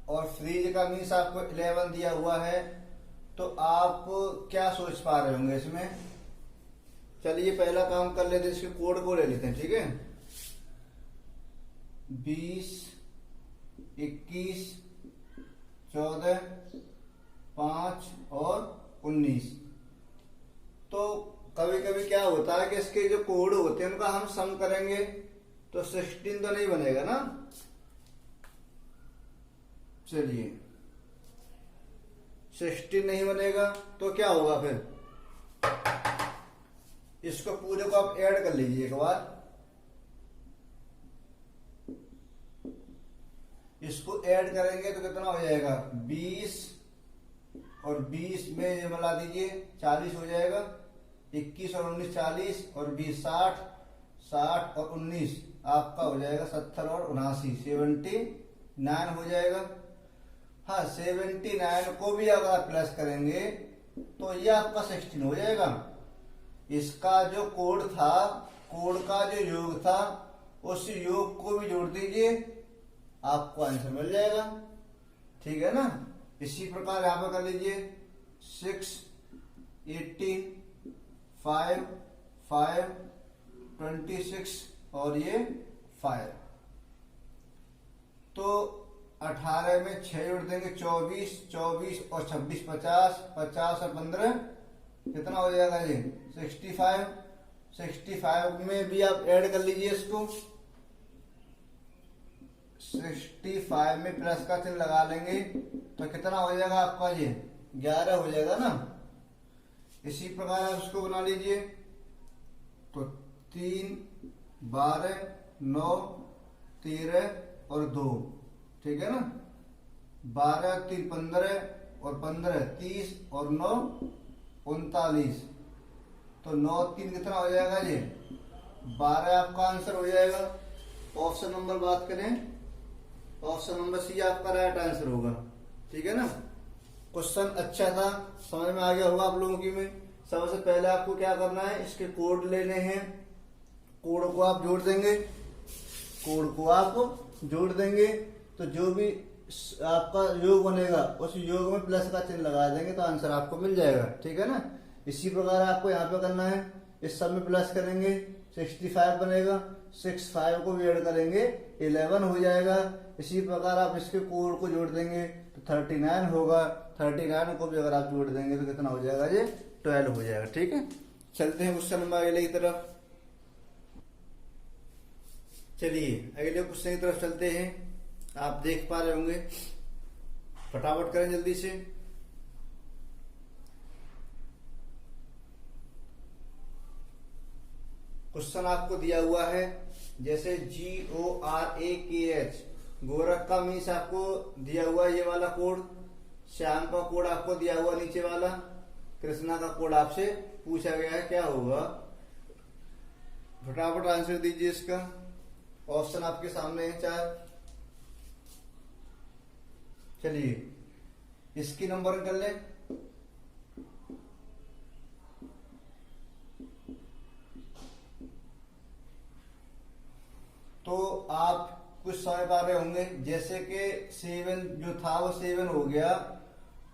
और फ्रीज का मीन्स आपको 11 दिया हुआ है, तो आप क्या सोच पा रहे होंगे इसमें। चलिए पहला काम कर लेते हैं, इसके कोड को ले लेते हैं। ठीक है, 20, 21, 14, 5 और 19। तो कभी कभी क्या होता है कि इसके जो कोड होते हैं उनका हम सम करेंगे तो 16 तो नहीं बनेगा ना। चलिए 16 नहीं बनेगा तो क्या होगा फिर, इसको पूरे को आप ऐड कर लीजिए एक बार। इसको ऐड करेंगे तो कितना हो जाएगा 20, और 20 में ये मिला दीजिए 40 हो जाएगा, 21 और 19 40, और 20 60, 60 और 19 आपका हो जाएगा 70 और 79, 79 हो जाएगा। हाँ 79 को भी अगर आप प्लस करेंगे तो ये आपका 16 हो जाएगा। इसका जो कोड था, कोड का जो योग था, उस योग को भी जोड़ दीजिए, आपको आंसर मिल जाएगा। ठीक है ना, इसी प्रकार यहां पर कर लीजिए 6, 18, 5, 5, 26 और ये 5। तो 18 में 6 जोड़ देंगे 24, 24 और 26 50, 50 और 15 कितना हो जाएगा ये 65। 65 में भी आप ऐड कर लीजिए इसको, 65 में प्लस का चिन्ह लगा लेंगे तो कितना हो जाएगा आपका, ये 11 हो जाएगा ना। इसी प्रकार आप इसको बना लीजिए, तो 3, 12, 9, 13 और 2, ठीक है ना। 12, 3, 15 और 15 30 और 9 39, तो 9, 3 कितना हो जाएगा, ये 12 आपका आंसर हो जाएगा। ऑप्शन नंबर बात करें, ऑप्शन नंबर सी आपका राइट आंसर होगा, ठीक है ना। क्वेश्चन अच्छा था, समझ में आ गया होगा आप लोगों की में। सबसे पहले आपको क्या करना है, इसके कोड लेने हैं, कोड को आप जोड़ देंगे, कोड को आप जोड़ देंगे तो जो भी आपका योग बनेगा उस योग में प्लस का चिन्ह लगा देंगे तो आंसर आपको मिल जाएगा, ठीक है ना। इसी प्रकार आपको यहाँ पे करना है, इस सब में प्लस करेंगे 65 बनेगा, 65 को भी ऐड करेंगे 11 हो जाएगा। इसी प्रकार आप इसके कोड को जोड़ देंगे तो 39 होगा, 39 को भी अगर आप जोड़ देंगे तो कितना हो जाएगा, ये 12 हो जाएगा, ठीक है। चलते हैं क्वेश्चन नंबर अगले की तरफ। चलिए अगले क्वेश्चन की तरफ चलते हैं, आप देख पा रहे होंगे, फटाफट करें जल्दी से। क्वेश्चन आपको दिया हुआ है जैसे GORAKH, गोरख का मीन्स आपको दिया हुआ है ये वाला कोड, श्याम का कोड आपको दिया हुआ नीचे वाला, कृष्णा का कोड आपसे पूछा गया है क्या होगा। फटाफट आंसर दीजिए इसका, ऑप्शन आपके सामने है 4। चलिए इसकी नंबरिंग कर लें। तो आप कुछ समझ पा रहे होंगे, जैसे कि 7 जो था वो 7 हो गया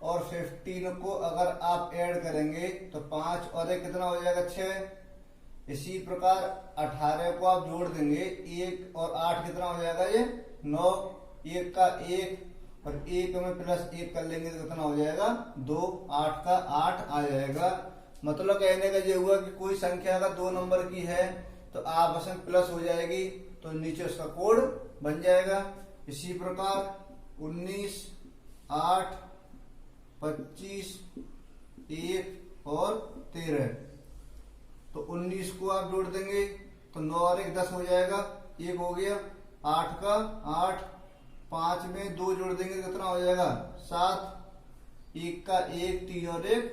और 15 को अगर आप ऐड करेंगे तो 5 और 1 कितना हो जाएगा, 6। इसी प्रकार 18 को आप जोड़ देंगे, 1 और 8 कितना हो जाएगा, ये 9, 1 का 1 और 1 में प्लस 1 कर लेंगे तो कितना हो जाएगा, 2, 8 का 8 आ जाएगा। मतलब कहने का ये हुआ कि कोई संख्या अगर 2 नंबर की है तो आपस में प्लस हो जाएगी तो नीचे उसका कोड बन जाएगा। इसी प्रकार 19, 8, 25, 1 और 13, तो 19 को आप जोड़ देंगे तो 9 और 1 10 हो जाएगा, 1 हो गया, 8 का 8, 5 में 2 जोड़ देंगे तो कितना हो जाएगा, 7, 1 का 1, 3 और 1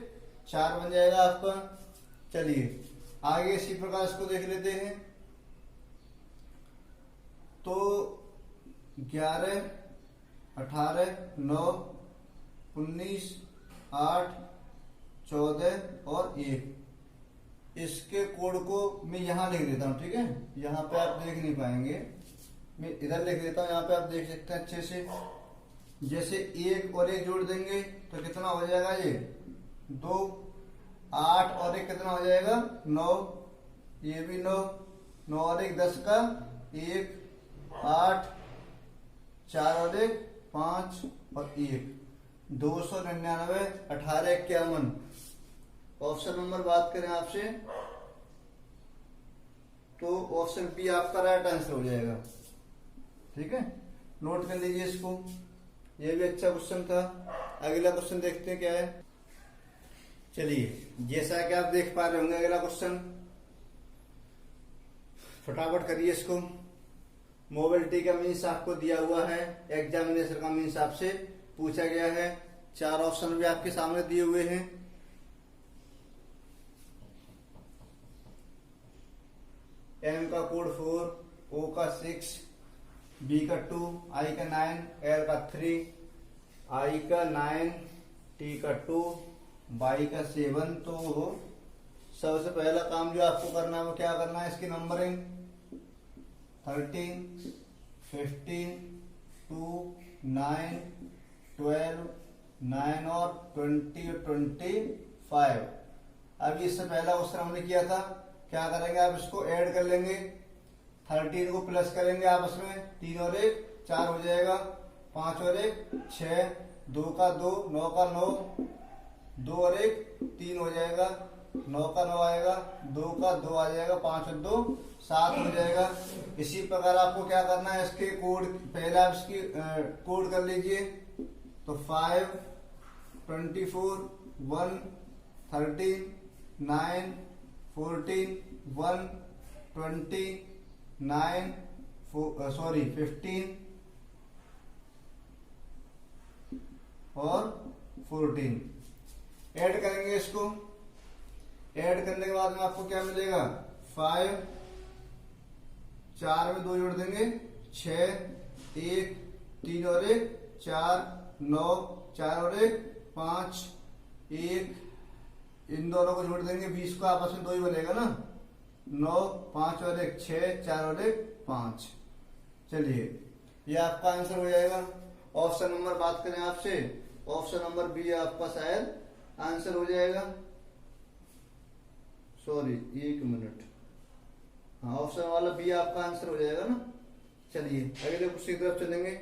4 बन जाएगा आपका। चलिए आगे इसी प्रकार इसको देख लेते हैं। तो 11, 18, 9, 19, 8, 14 और 1, इसके कोड को मैं यहां लिख देता हूं, ठीक है। यहां पे आप देख नहीं पाएंगे, मैं इधर लिख देता हूं, यहाँ पे आप देख सकते हैं अच्छे से। जैसे 1 और 1 जोड़ देंगे तो कितना हो जाएगा, ये 2, 8 और 1 कितना हो जाएगा, 9, ये भी 9, 9 और 1 10 का 1, 8, 4 और 1 5 और 1, 299, 18, 51। ऑप्शन नंबर बात करें आपसे तो ऑप्शन बी आपका राइट आंसर हो जाएगा, ठीक है। नोट कर लीजिए इसको, ये भी अच्छा क्वेश्चन था। अगला क्वेश्चन देखते हैं क्या है। चलिए जैसा कि आप देख पा रहे होंगे अगला क्वेश्चन, फटाफट करिए इसको। मोबिलिटी का मीन्स आपको दिया हुआ है, एग्जामिनेशन का मीन्स आपसे पूछा गया है, 4 ऑप्शन भी आपके सामने दिए हुए हैं। एम का कोड 4, ओ का 6, बी का 2, आई का 9, एल का 3, आई का 9, टी का 2, बाई का 7। तो सबसे पहला काम जो आपको करना है वो क्या करना है, इसकी नंबरिंग 13, 15, 2, 9, 12, 9 और 20 और 25। अभी इससे पहला क्वेश्चन हमने किया था, क्या करेंगे आप इसको ऐड कर लेंगे, 13 को प्लस करेंगे आपस में, 3 और 1 4 हो जाएगा, 5 और 1 6, 2 का 2, 9 का 9, 2 और 1 3 हो जाएगा, 9 का 9 आएगा, 2 का 2 आ जाएगा, 5 और 2 7 हो जाएगा। इसी प्रकार आपको क्या करना है, इसके कोड पहले आप इसकी कोड कर लीजिए। तो 5 24 1 13 9 14 1 20 9 15 और 14 ऐड करेंगे। इसको ऐड करने के बाद में आपको क्या मिलेगा, 5 4 में 2 जोड़ देंगे 6 1 3 और 1 4 9 4 और 1 5 1 इन दोनों को जोड़ देंगे, 20 को आपस में 2 ही बनेगा ना, 9 5 और 1 6 4 और 1 5। चलिए ये आपका आंसर हो जाएगा। ऑप्शन नंबर बात करें आपसे, ऑप्शन नंबर बी आपका शायद आंसर हो जाएगा। सॉरी 1 मिनट, हाँ ऑप्शन वाला बी आपका आंसर हो जाएगा ना। चलिए अगले क्वेश्चन की तरफ चलेंगे।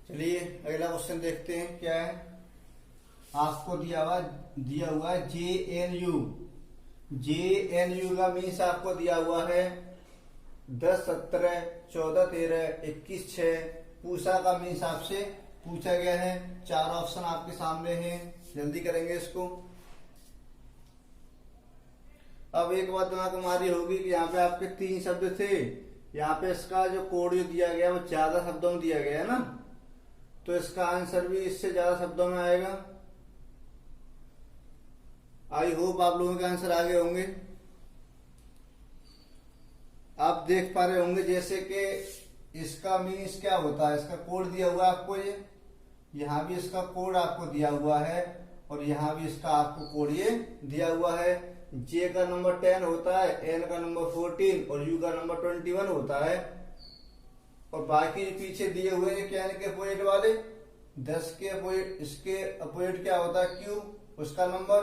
चलिए अगला क्वेश्चन देखते हैं क्या है। आपको दिया हुआ है JNU। JNU का मीन्स आपको दिया हुआ है 10 17 14 13 21 6। पूसा का मीन्स आपसे पूछा गया है। 4 ऑप्शन आपके सामने हैं, जल्दी करेंगे इसको। अब एक बात दिमाग में हमारी होगी कि यहाँ पे आपके 3 शब्द थे, यहाँ पे इसका जो कोड जो दिया गया वो ज्यादा शब्दों में दिया गया है ना, तो इसका आंसर भी इससे ज्यादा शब्दों में आएगा। आई होप आप लोगों के आंसर आगे होंगे। आप देख पा रहे होंगे जैसे कि इसका मीन्स क्या होता है, इसका कोड दिया हुआ है आपको, ये यहाँ भी इसका कोड आपको दिया हुआ है और यहाँ भी इसका आपको कोड ये दिया हुआ है। जे का नंबर 10 होता है, एन का नंबर 14 और यू का नंबर 21 होता है। और बाकी पीछे दिए हुए हैं क्या के अपोजिट वाले 10 के अपोजिट, इसके अपोजिट क्या होता है क्यू, उसका नंबर,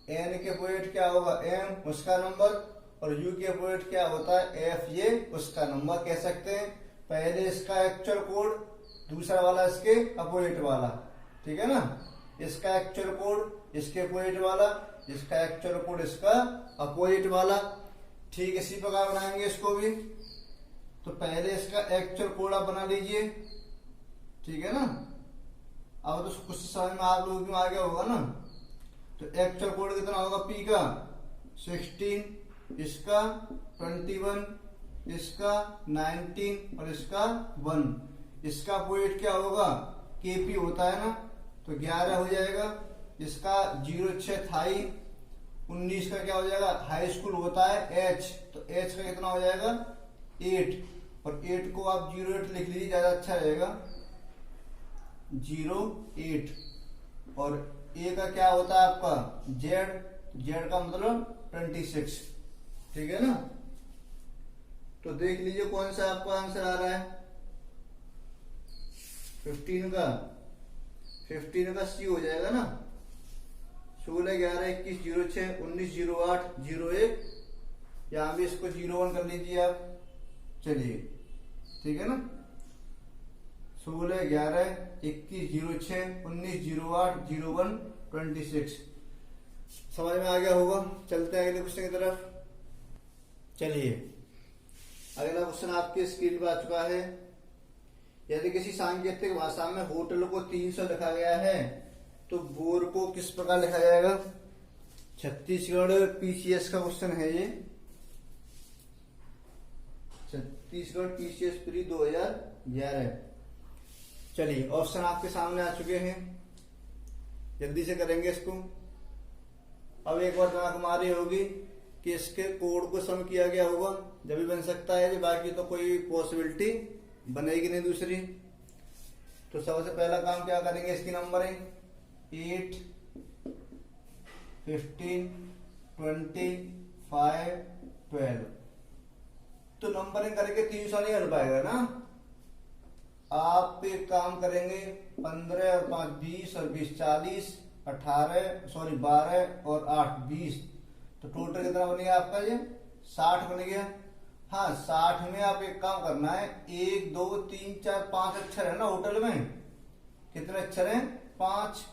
एन के अपोजिट क्या होगा एम, उसका नंबर, और यू के अपोजिट क्या होता है एफ, ये उसका नंबर कह सकते हैं। पहले इसका एक्चुअल कोड, दूसरा वाला इसके अपोजिट वाला, ठीक है ना। इसका एक्चुअल कोड इसके अपोजिट वाला, इसका एक्चुअल कोड इसका अपोजिट वाला। ठीक इसी प्रकार बनाएंगे इसको भी। तो पहले इसका एक्चुअल कोड आप बना लीजिए, ठीक है ना। अब तो कुछ समझ में आप लोगों को आ गया होगा ना। तो एक्चुअल कोड कितना होगा, पी का 16, इसका 21, इसका 19 और इसका 1। इसका अपोजिट क्या होगा, केपी होता है ना, तो 11 हो जाएगा। इसका 06 थाई, 19 का क्या हो जाएगा, हाई स्कूल होता है एच, तो एच का कितना हो जाएगा 8, और 8 को आप 08 लिख लीजिए, ज्यादा अच्छा रहेगा 08। और ए का क्या होता है आपका जेड, जेड का मतलब 26, ठीक है ना। तो देख लीजिए कौन सा आपका आंसर आ रहा है, 15 का सी हो जाएगा ना। 16 11 21 06 19 08 01, यहां भी इसको 01 कर लीजिए आप। चलिए ठीक है ना, 16 11 21 06 19 08 01 26। समझ में आ गया होगा। चलते हैं अगले क्वेश्चन की तरफ। चलिए अगला क्वेश्चन आपकी स्क्रीन पर आ चुका है। यदि किसी सांकेतिक भाषा में होटल को 300 लिखा गया है तो बोर को किस प्रकार लिखा जाएगा। छत्तीसगढ़ पीसीएस का क्वेश्चन है ये, छत्तीसगढ़ पीसीएस प्री 2011। चलिए ऑप्शन आपके सामने आ चुके हैं, जल्दी से करेंगे इसको। अब एक बार दिमाग हमारी होगी कि इसके कोड को सम किया गया होगा, जब भी बन सकता है, बाकी तो कोई पॉसिबिलिटी बनेगी नहीं दूसरी। तो सबसे पहला काम क्या करेंगे, इसकी नंबरिंग 8 15 20 5 12। तो नंबरिंग करके 300 नहीं बन पाएगा ना। आप एक काम करेंगे 15 और 5 20 और 20 40 12 और 8 20। तो टोटल कितना बन गया आपका, ये 60 बन गया। हाँ 60 में आप एक काम करना है, 1 2 3 4 5 अक्षर है ना होटल में, कितने अक्षर हैं 5।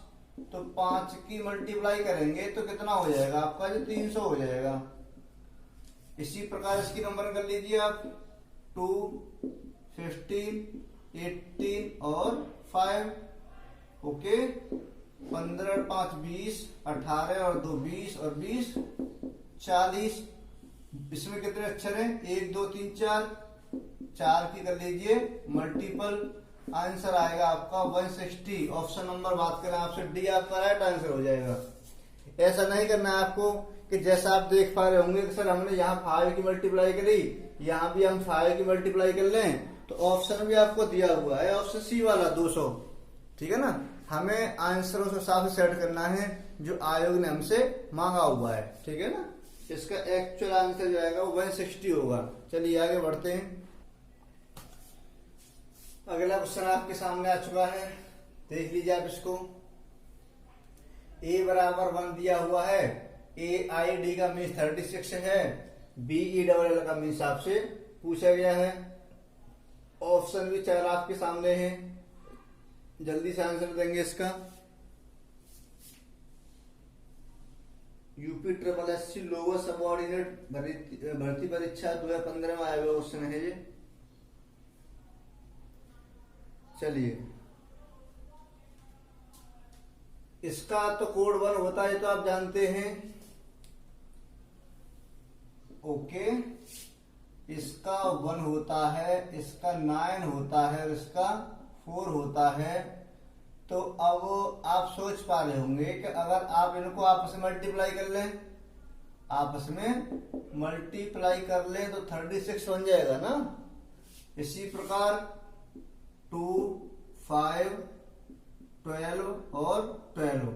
तो 5 की मल्टीप्लाई करेंगे तो कितना हो जाएगा आपका, जो 300 हो जाएगा। इसी प्रकार इसकी नंबर कर लीजिए आप, 2, 15, 18 और 5। ओके, 15 और 5 20, 18 और 2 20 और 20 40। इसमें कितने अक्षर हैं, 1 2 3 4 की कर लीजिए मल्टीपल। आंसर आएगा आपका 160। ऑप्शन नंबर बात करें आपसे, डी आपका राइट आंसर हो जाएगा। ऐसा नहीं करना है आपको कि जैसा आप देख पा रहे होंगे कि सर हमने यहाँ 5 की मल्टीप्लाई करी, यहाँ भी हम 5 की मल्टीप्लाई कर लें, तो ऑप्शन भी आपको दिया हुआ है ऑप्शन सी वाला 200। ठीक है ना, हमें आंसर उस हिसाब से सेट करना है जो आयोग ने हमसे मांगा हुआ है। ठीक है ना, इसका एक्चुअल आंसर जो आएगा वो 160 होगा। चलिए आगे बढ़ते हैं। अगला क्वेश्चन आपके सामने आ चुका है, देख लीजिए आप इसको। a बराबर 1 दिया हुआ है, AID का मीन्स 36 है, BELL का मीन्स आपसे पूछा गया है। ऑप्शन भी 4 आपके सामने हैं, जल्दी से आंसर देंगे इसका। यूपी SSC लोअर सबऑर्डिनेट भर्ती परीक्षा 2015 में आया हुआ क्वेश्चन है ये। चलिए, इसका तो कोड 1 होता है तो आप जानते हैं। ओके, इसका 1 होता है, इसका 9 होता है और इसका 4 होता है। तो अब आप सोच पा रहे होंगे कि अगर आप इनको आपस में मल्टीप्लाई कर लें, आपस में मल्टीप्लाई कर लें तो 36 बन जाएगा ना। इसी प्रकार 2, 5, 12 और 12,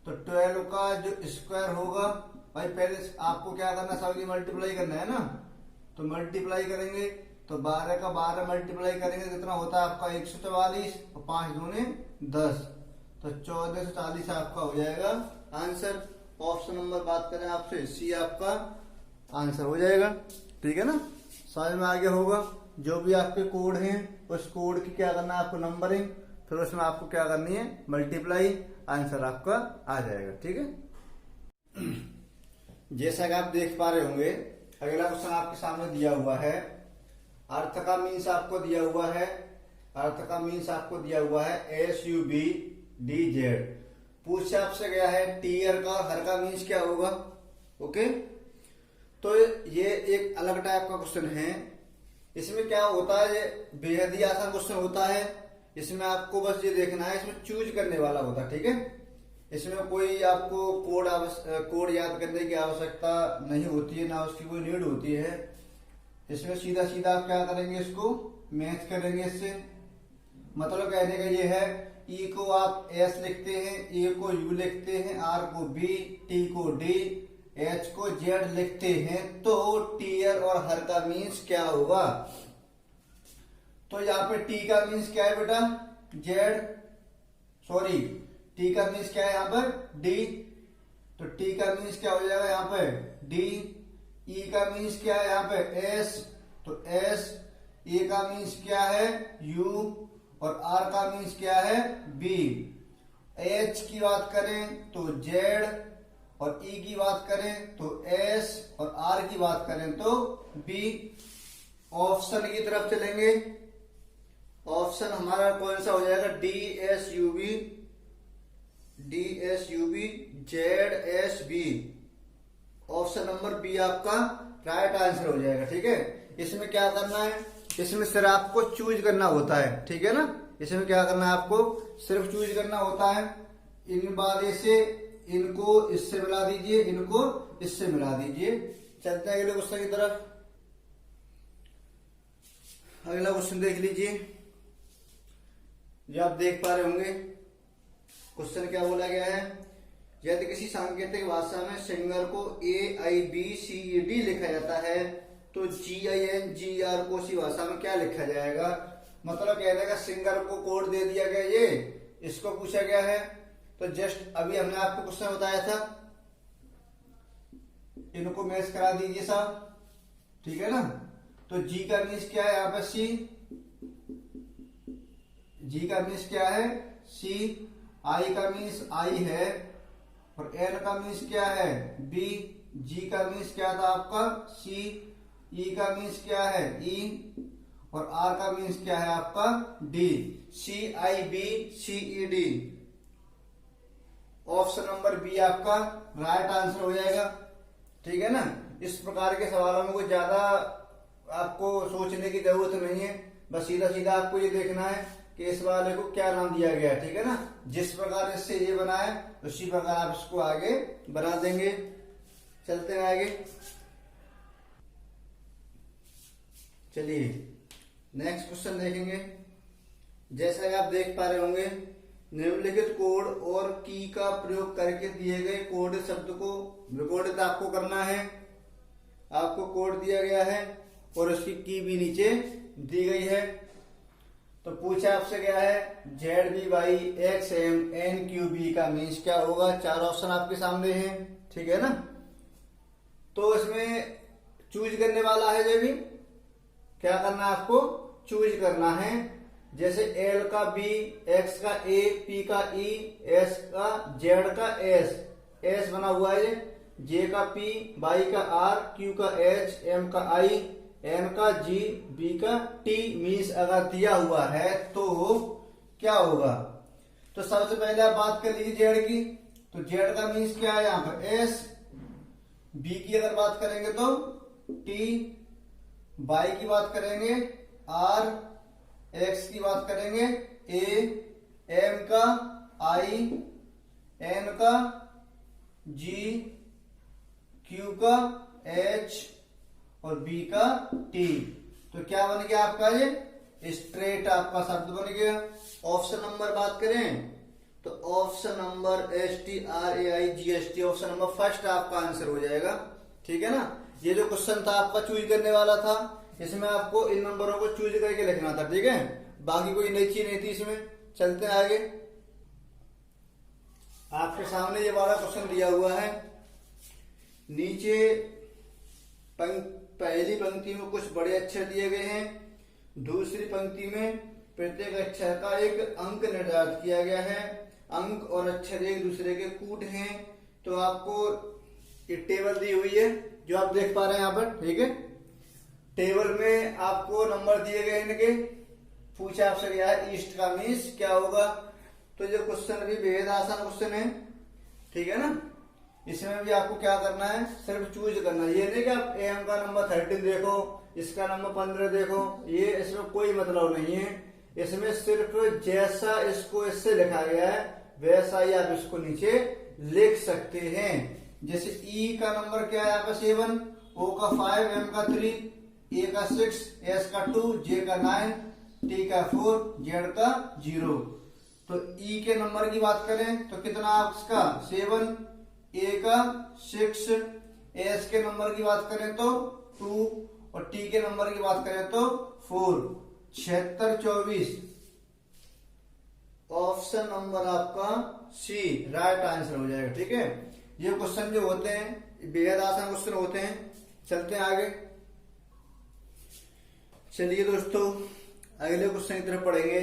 तो 12 का जो स्क्वायर होगा, भाई पहले आपको क्या करना, सबकी मल्टीप्लाई करना है ना। तो मल्टीप्लाई करेंगे तो 12 का 12 मल्टीप्लाई करेंगे कितना होता है आपका 144 और 5 दूने 10, तो 1440 आपका हो जाएगा आंसर। ऑप्शन नंबर बात करें आपसे, सी आपका आंसर हो जाएगा। ठीक है ना, समझ में आ गया होगा। जो भी आपके कोड हैं उस कोड की क्या करना है आपको, नंबरिंग, फिर उसमें आपको क्या करनी है, मल्टीप्लाई, आंसर आपका आ जाएगा। ठीक है, जैसा कि आप देख पा रहे होंगे, अगला क्वेश्चन आपके सामने दिया हुआ है। अर्थ का मीन्स आपको दिया हुआ है, अर्थ का मीन्स आपको दिया हुआ है SUBDZ। पूछ आपसे गया है टीयर का, हर का मीन्स क्या होगा। ओके, तो ये एक अलग टाइप का क्वेश्चन है। इसमें क्या होता है, ये बेहद ही आसान क्वेश्चन होता है। इसमें आपको बस ये देखना है, इसमें चूज करने वाला होता है। ठीक है, इसमें कोई आपको कोड याद करने की आवश्यकता नहीं होती है, ना उसकी कोई नीड होती है। इसमें सीधा सीधा आप क्या करेंगे, इसको मैच करेंगे इससे। मतलब कहने का ये है, ई को आप एस लिखते हैं, ए को यू लिखते हैं, आर को बी, टी को डी, एच को जेड लिखते हैं, तो टीयर और हर का मीन्स क्या होगा। तो यहाँ पे टी का मीन्स क्या है बेटा, जेड, सॉरी टी का मीन्स क्या है यहाँ पर, डी, तो टी का मीन्स क्या हो जाएगा यहाँ पे, डी। ई का मीन्स क्या है यहाँ पे, एस, तो एस। ए का मीन्स क्या है, यू, और आर का मीन्स क्या है, बी। एच की बात करें तो जेड, और ई की बात करें तो एस, और आर की बात करें तो बी। ऑप्शन की तरफ चलेंगे, ऑप्शन हमारा कौन सा हो जाएगा, DSUB, DSUB, ZSB। Option number B आपका राइट आंसर हो जाएगा। ठीक है, इसमें क्या करना है, इसमें सिर्फ आपको चूज करना होता है। ठीक है ना, इसमें क्या करना है, आपको सिर्फ चूज करना होता है। इन बारे से इनको इससे मिला दीजिए, इनको इससे मिला दीजिए। चलते हैं अगले क्वेश्चन की तरफ। अगला क्वेश्चन देख लीजिए, जो आप देख पा रहे होंगे। क्वेश्चन क्या बोला गया है, यदि किसी सांकेतिक भाषा में सिंगर को AIBCED लिखा जाता है तो GINGR को उसी भाषा में क्या लिखा जाएगा। मतलब कहने का, सिंगर को कोड दे दिया गया, ये इसको पूछा गया है। तो जस्ट अभी हमने आपको क्वेश्चन बताया था, इनको मैच करा दीजिए साहब। ठीक है ना, तो जी का मीन्स क्या है यहाँ पे, सी, जी का मीन्स क्या है, सी, आई का मीन्स आई है, और एन का मीन्स क्या है बी, जी का मीन्स क्या था आपका सी, ई का मीन्स क्या है ई, और आर का मीन्स क्या है आपका D. C I B C E D, option number B आपका राइट आंसर हो जाएगा। ठीक है ना। इस प्रकार के सवालों में कोई ज्यादा आपको सोचने की जरूरत नहीं है, बस सीधा सीधा आपको ये देखना है कि इस वाले को क्या नाम दिया गया है। ठीक है ना। जिस प्रकार इससे ये बना है उसी प्रकार आप इसको आगे बना देंगे। चलते हैं आगे। चलिए नेक्स्ट क्वेश्चन देखेंगे। जैसा कि आप देख पा रहे होंगे, निम्नलिखित कोड और की का प्रयोग करके दिए गए कोड शब्द को रिकॉर्डित आपको करना है। आपको कोड दिया गया है और उसकी की भी नीचे दी गई है। तो पूछा आपसे क्या है, Z B Y X M N Q B का मीन्स क्या होगा। 4 ऑप्शन आपके सामने हैं। ठीक है ना। तो इसमें चूज करने वाला है जो भी क्या करना है, आपको चूज करना है। जैसे एल का बी, एक्स का ए, पी का ई, एस का जेड का एस, एस बना हुआ है, जे का पी, वाई का आर, क्यू का एच, एम का आई, एन का जी, बी का टी मीन्स अगर दिया हुआ है तो क्या होगा। तो सबसे पहले आप बात कर लीजिए जेड की। तो जेड का मीन्स क्या है यहाँ पर एस, बी की अगर बात करेंगे तो टी, वाई की बात करेंगे आर, एक्स की बात करेंगे ए, एम का आई, एन का जी, क्यू का एच और बी का टी। तो क्या बन गया आपका ये स्ट्रेट आपका शब्द बन गया। ऑप्शन नंबर बात करें तो option number S T R A I G S T, option number first आपका आंसर हो जाएगा। ठीक है ना। ये जो क्वेश्चन था आपका चूज करने वाला था, इसमें आपको इन नंबरों को चूज करके लिखना था। ठीक है। बाकी कोई नई चीज नहीं थी इसमें। चलते हैं आगे। आपके सामने ये वाला क्वेश्चन दिया हुआ है। नीचे पहली पंक्ति में कुछ बड़े अक्षर दिए गए हैं, दूसरी पंक्ति में प्रत्येक अक्षर का एक अंक निर्धारित किया गया है। अंक और अक्षर एक दूसरे के कूट हैं। तो आपको एक टेबल दी हुई है जो आप देख पा रहे हैं यहाँ पर। ठीक है। टेबल में आपको नंबर दिए गए इनके। पूछा आपसे गया है ईस्ट का मीन्स क्या होगा। तो ये क्वेश्चन भी बेहद आसान क्वेश्चन है। ठीक है ना। इसमें भी आपको क्या करना है, सिर्फ चूज करना है। ये नहीं कि आप एम का नंबर 13 देखो, इसका नंबर 15 देखो, ये इसमें कोई मतलब नहीं है। इसमें सिर्फ जैसा इसको इससे लिखा गया है वैसा ही आप इसको नीचे लिख सकते हैं। जैसे ई का नंबर क्या है यहाँ पे 7, ओ का 5, एम का 3, ए का 6, एस का 2, जे का 9, टी का 4, जेड का 0। तो ई के नंबर की बात करें तो कितना आपका 7, ए का 6, एस के नंबर की बात करें तो 2 और टी के नंबर की बात करें तो 4। 76, 24 ऑप्शन नंबर आपका सी राइट आंसर हो जाएगा। ठीक है। ये क्वेश्चन जो होते हैं बेहद आसान क्वेश्चन होते हैं। चलते हैं आगे। चलिए दोस्तों अगले क्वेश्चन की तरफ पढ़ेंगे।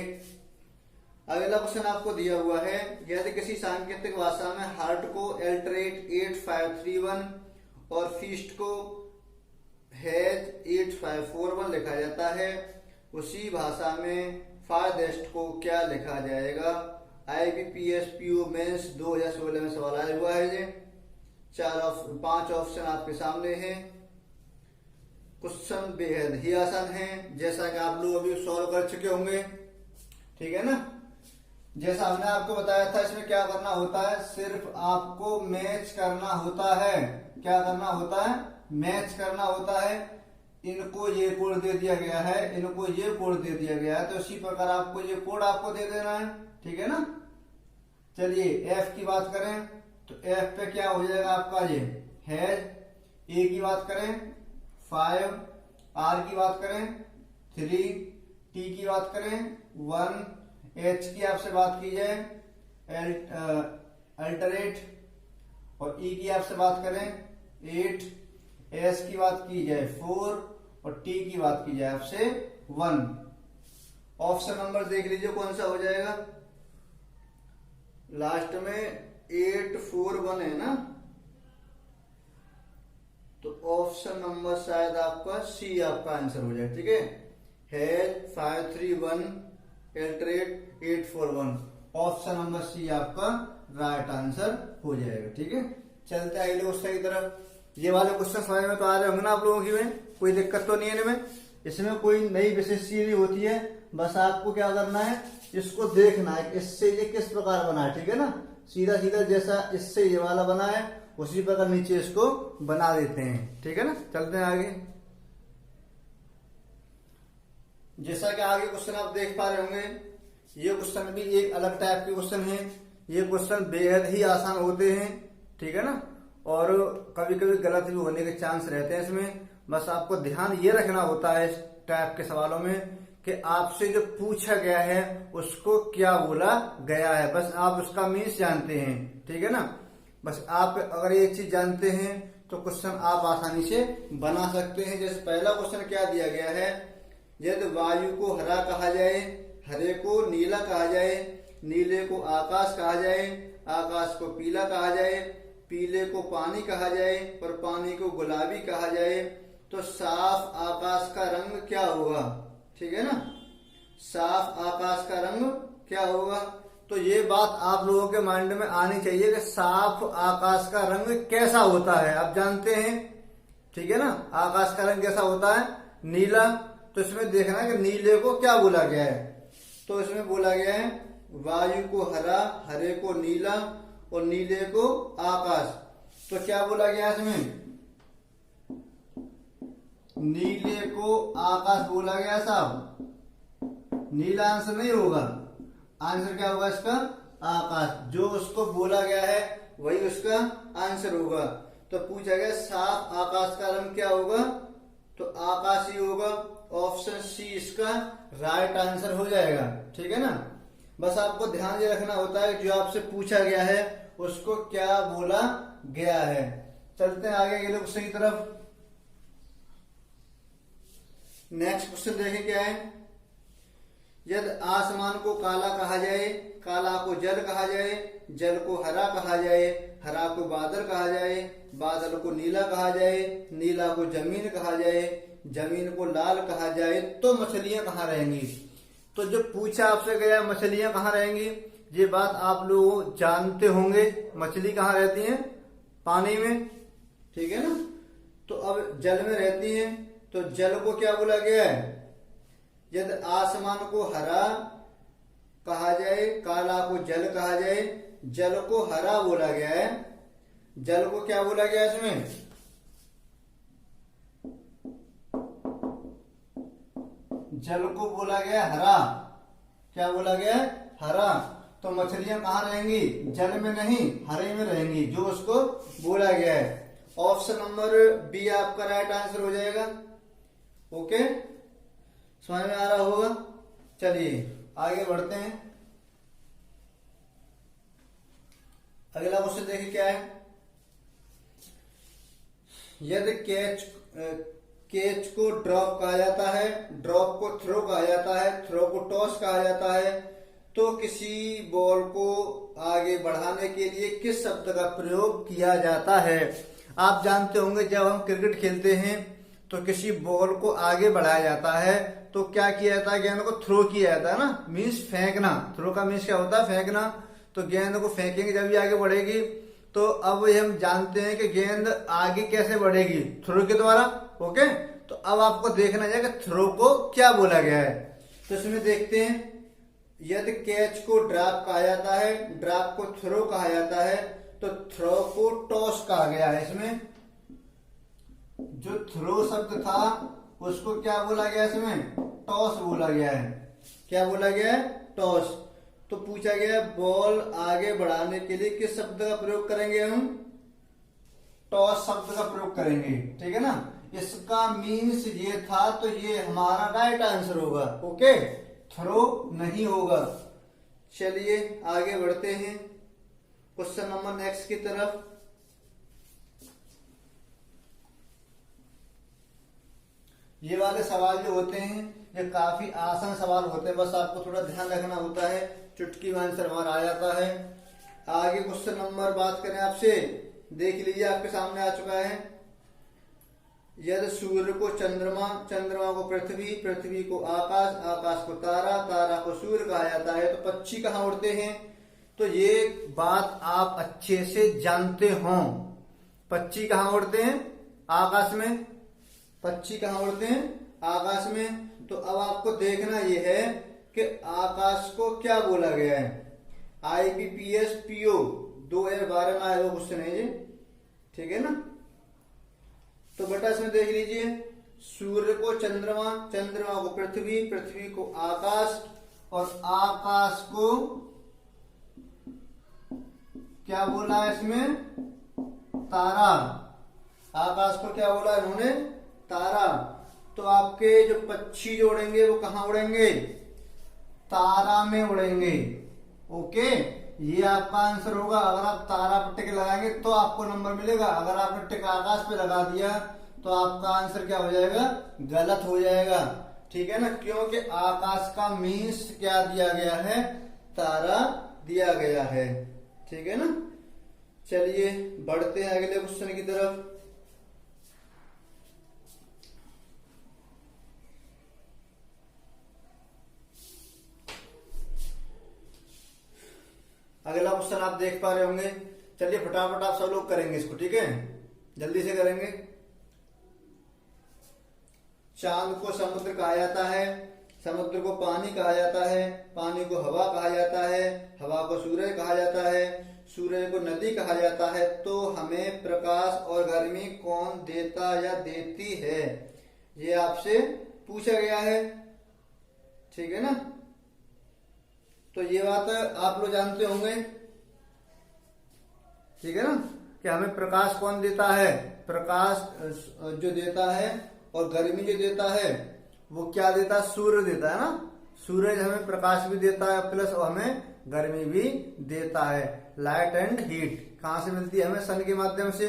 अगला क्वेश्चन आपको दिया हुआ है, यदि किसी सांकेतिक भाषा में हार्ट को एल्टरेट 8531 और फीस्ट को हैज 8541 लिखा जाता है, उसी भाषा में फारदेस्ट को क्या लिखा जाएगा। IBPS PO मेंस 2016 में सवाल आया हुआ है। ये 5 ऑप्शन आपके सामने हैं। क्वेश्चन बेहद ही आसान है, जैसा कि आप लोग अभी सॉल्व कर चुके होंगे। ठीक है ना। जैसा हमने आपको बताया था, इसमें क्या करना होता है, सिर्फ आपको मैच करना होता है। क्या करना होता है, मैच करना होता है। इनको ये कोड दे दिया गया है, इनको ये कोड दे दिया गया है, तो इसी प्रकार आपको ये कोड आपको दे देना है। ठीक है ना। चलिए एफ की बात करें तो एफ पे क्या हो जाएगा आपका ये हैज। ए की बात करें 5, आर की बात करें 3, टी की बात करें 1, एच की आपसे बात की जाए अल्टरेट और ई की आपसे बात करें 8, एस की बात की जाए 4 और टी की बात की जाए आपसे 1। ऑप्शन नंबर देख लीजिए कौन सा हो जाएगा। लास्ट में 841 है ना, तो ऑप्शन नंबर शायद आपका सी आपका आंसर हो जाए। ठीक है 531 एल्टरेट 841, ऑप्शन नंबर सी आपका राइट आंसर हो जाएगा। ठीक है, चलते हैं अगले क्वेश्चन की तरफ। ये वाले क्वेश्चन समझ में तो आ रहे होंगे ना आप लोगों की में, कोई दिक्कत तो नहीं है इनमें, इसमें कोई नई विशेष चीज नहीं होती है, बस आपको क्या करना है, इसको देखना है इससे ये किस प्रकार बना है। ठीक है ना, सीधा सीधा जैसा इससे ये वाला बना है उसी प्रकार नीचे इसको बना देते हैं। ठीक है ना, चलते हैं आगे। जैसा कि आगे क्वेश्चन आप देख पा रहे होंगे, ये क्वेश्चन भी एक अलग टाइप के क्वेश्चन है। ये क्वेश्चन बेहद ही आसान होते हैं। ठीक है ना, और कभी कभी गलत भी होने के चांस रहते हैं इसमें, बस आपको ध्यान ये रखना होता है इस टाइप के सवालों में कि आपसे जो पूछा गया है उसको क्या बोला गया है, बस आप उसका मीन्स जानते हैं। ठीक है ना, बस आप अगर ये चीज जानते हैं तो क्वेश्चन आप आसानी से बना सकते हैं। जैसे पहला क्वेश्चन क्या दिया गया है, यदि वायु को हरा कहा जाए, हरे को नीला कहा जाए, नीले को आकाश कहा जाए, आकाश को पीला कहा जाए, पीले को पानी कहा जाए और पानी को गुलाबी कहा जाए, तो साफ आकाश का रंग क्या होगा। ठीक है ना, साफ आकाश का रंग क्या होगा। तो ये बात आप लोगों के माइंड में आनी चाहिए कि साफ आकाश का रंग कैसा होता है, आप जानते हैं। ठीक है ना, आकाश का रंग कैसा होता है, नीला। तो इसमें देखना है कि नीले को क्या बोला गया है, तो इसमें बोला गया है वायु को हरा, हरे को नीला और नीले को आकाश। तो क्या बोला गया इसमें, नीले को आकाश बोला गया साहब, नीला आंसर नहीं होगा, आंसर क्या होगा इसका, आकाश। जो उसको बोला गया है वही उसका आंसर होगा। तो पूछा गया साफ आकाश का रंग क्या होगा, तो आकाश ही होगा, ऑप्शन सी इसका राइट आंसर हो जाएगा। ठीक है ना, बस आपको ध्यान ये रखना होता है जो आपसे पूछा गया है उसको क्या बोला गया है। चलते हैं आगे अगले क्वेश्चन की तरफ। नेक्स्ट क्वेश्चन देखें क्या है, यदि आसमान को काला कहा जाए, काला को जल कहा जाए, जल को हरा कहा जाए, हरा को बादल कहा जाए, बादल को नीला कहा जाए, नीला को जमीन कहा जाए, जमीन को लाल कहा जाए, तो मछलियां कहाँ रहेंगी। तो जो पूछा आपसे गया मछलियां कहाँ रहेंगी, ये बात आप लोग जानते होंगे। मछली कहाँ रहती है, पानी में। ठीक है ना, तो अब जल में रहती है, तो जल को क्या बोला गया है, यदि आसमान को हरा कहा जाए, काला को जल कहा जाए, जल को हरा बोला गया है, जल को क्या बोला गया इसमें, जल को बोला गया हरा। क्या बोला गया, हरा। तो मछलियां कहाँ रहेंगी, जल में नहीं हरे में रहेंगी, जो उसको बोला गया है। ऑप्शन नंबर बी आपका राइट आंसर हो जाएगा। ओके, समझ में आ रहा होगा। चलिए आगे बढ़ते हैं। अगला क्वेश्चन देखिए क्या है, यदि कैच को ड्रॉप कहा जाता है, ड्रॉप को थ्रो कहा जाता है, थ्रो को टॉस कहा जाता है, तो किसी बॉल को आगे बढ़ाने के लिए किस शब्द का प्रयोग किया जाता है। आप जानते होंगे जब हम क्रिकेट खेलते हैं तो किसी बॉल को आगे बढ़ाया जाता है तो क्या किया जाता है, गेंद को थ्रो किया जाता है ना, मीन्स फेंकना। थ्रो का मीन्स क्या होता है, फेंकना। तो गेंद को फेंकेंगे जब भी आगे बढ़ेगी। तो अब हम जानते हैं कि गेंद आगे कैसे बढ़ेगी, थ्रो के द्वारा। ओके, तो अब आपको देखना है कि थ्रो को क्या बोला गया है। तो इसमें देखते हैं, यदि कैच को ड्रॉप कहा जाता है, ड्रॉप को थ्रो कहा जाता है, तो थ्रो को टॉस कहा गया है। इसमें जो थ्रो शब्द था उसको क्या बोला गया, इसमें टॉस बोला गया है। क्या बोला गया है, टॉस। तो पूछा गया बॉल आगे बढ़ाने के लिए किस शब्द का प्रयोग करेंगे, हम टॉस शब्द का प्रयोग करेंगे। ठीक है ना, इसका मीन्स ये था, तो ये हमारा राइट आंसर होगा। ओके, थ्रो नहीं होगा। चलिए आगे बढ़ते हैं क्वेश्चन नंबर नेक्स्ट की तरफ। ये वाले सवाल जो होते हैं ये काफी आसान सवाल होते हैं, बस आपको थोड़ा ध्यान रखना होता है, चुटकी में आंसर हमारा आ जाता है। आगे क्वेश्चन नंबर बात करें आपसे, देख लीजिए आपके सामने आ चुका है। यदि सूर्य को चंद्रमा, चंद्रमा को पृथ्वी, पृथ्वी को आकाश, आकाश को तारा, तारा को सूर्य कहा जाता है, तो पक्षी कहाँ उड़ते हैं? तो ये बात आप अच्छे से जानते हो। पक्षी कहाँ उड़ते हैं? आकाश में। पक्षी कहाँ उड़ते हैं? आकाश में। तो अब आपको देखना ये है कि आकाश को क्या बोला गया है। IBPS PO 2012 में आया हुआ क्वेश्चन है ये, ठीक है ना। तो बेटा इसमें देख लीजिए, सूर्य को चंद्रमा, चंद्रमा को पृथ्वी, पृथ्वी को आकाश और आकाश को क्या बोला है इसमें? तारा। आकाश को क्या बोला इन्होंने? तारा। तो आपके जो पक्षी जो उड़ेंगे वो कहाँ उड़ेंगे? तारा में उड़ेंगे। ओके, ये आपका आंसर होगा। अगर आप तारा पर टिक लगाएंगे तो आपको नंबर मिलेगा। अगर आपने टिक आकाश पे लगा दिया तो आपका आंसर क्या हो जाएगा? गलत हो जाएगा, ठीक है ना। क्योंकि आकाश का मीन्स क्या दिया गया है? तारा दिया गया है, ठीक है ना। चलिए बढ़ते हैं अगले क्वेश्चन की तरफ। अगला क्वेश्चन आप देख पा रहे होंगे। चलिए फटाफट आप सब लोग करेंगे इसको, ठीक है, जल्दी से करेंगे। चांद को समुद्र कहा जाता है, समुद्र को पानी कहा जाता है, पानी को हवा कहा जाता है, हवा को सूरज कहा जाता है, सूरज को नदी कहा जाता है। तो हमें प्रकाश और गर्मी कौन देता या देती है? ये आपसे पूछा गया है, ठीक है ना। तो ये बात आप लोग जानते होंगे, ठीक है ना, कि हमें प्रकाश कौन देता है? प्रकाश जो देता है और गर्मी जो देता है वो क्या देता है? सूर्य देता है ना। सूरज हमें प्रकाश भी देता है प्लस हमें गर्मी भी देता है। लाइट एंड हीट कहाँ से मिलती है? हमें सन के माध्यम से।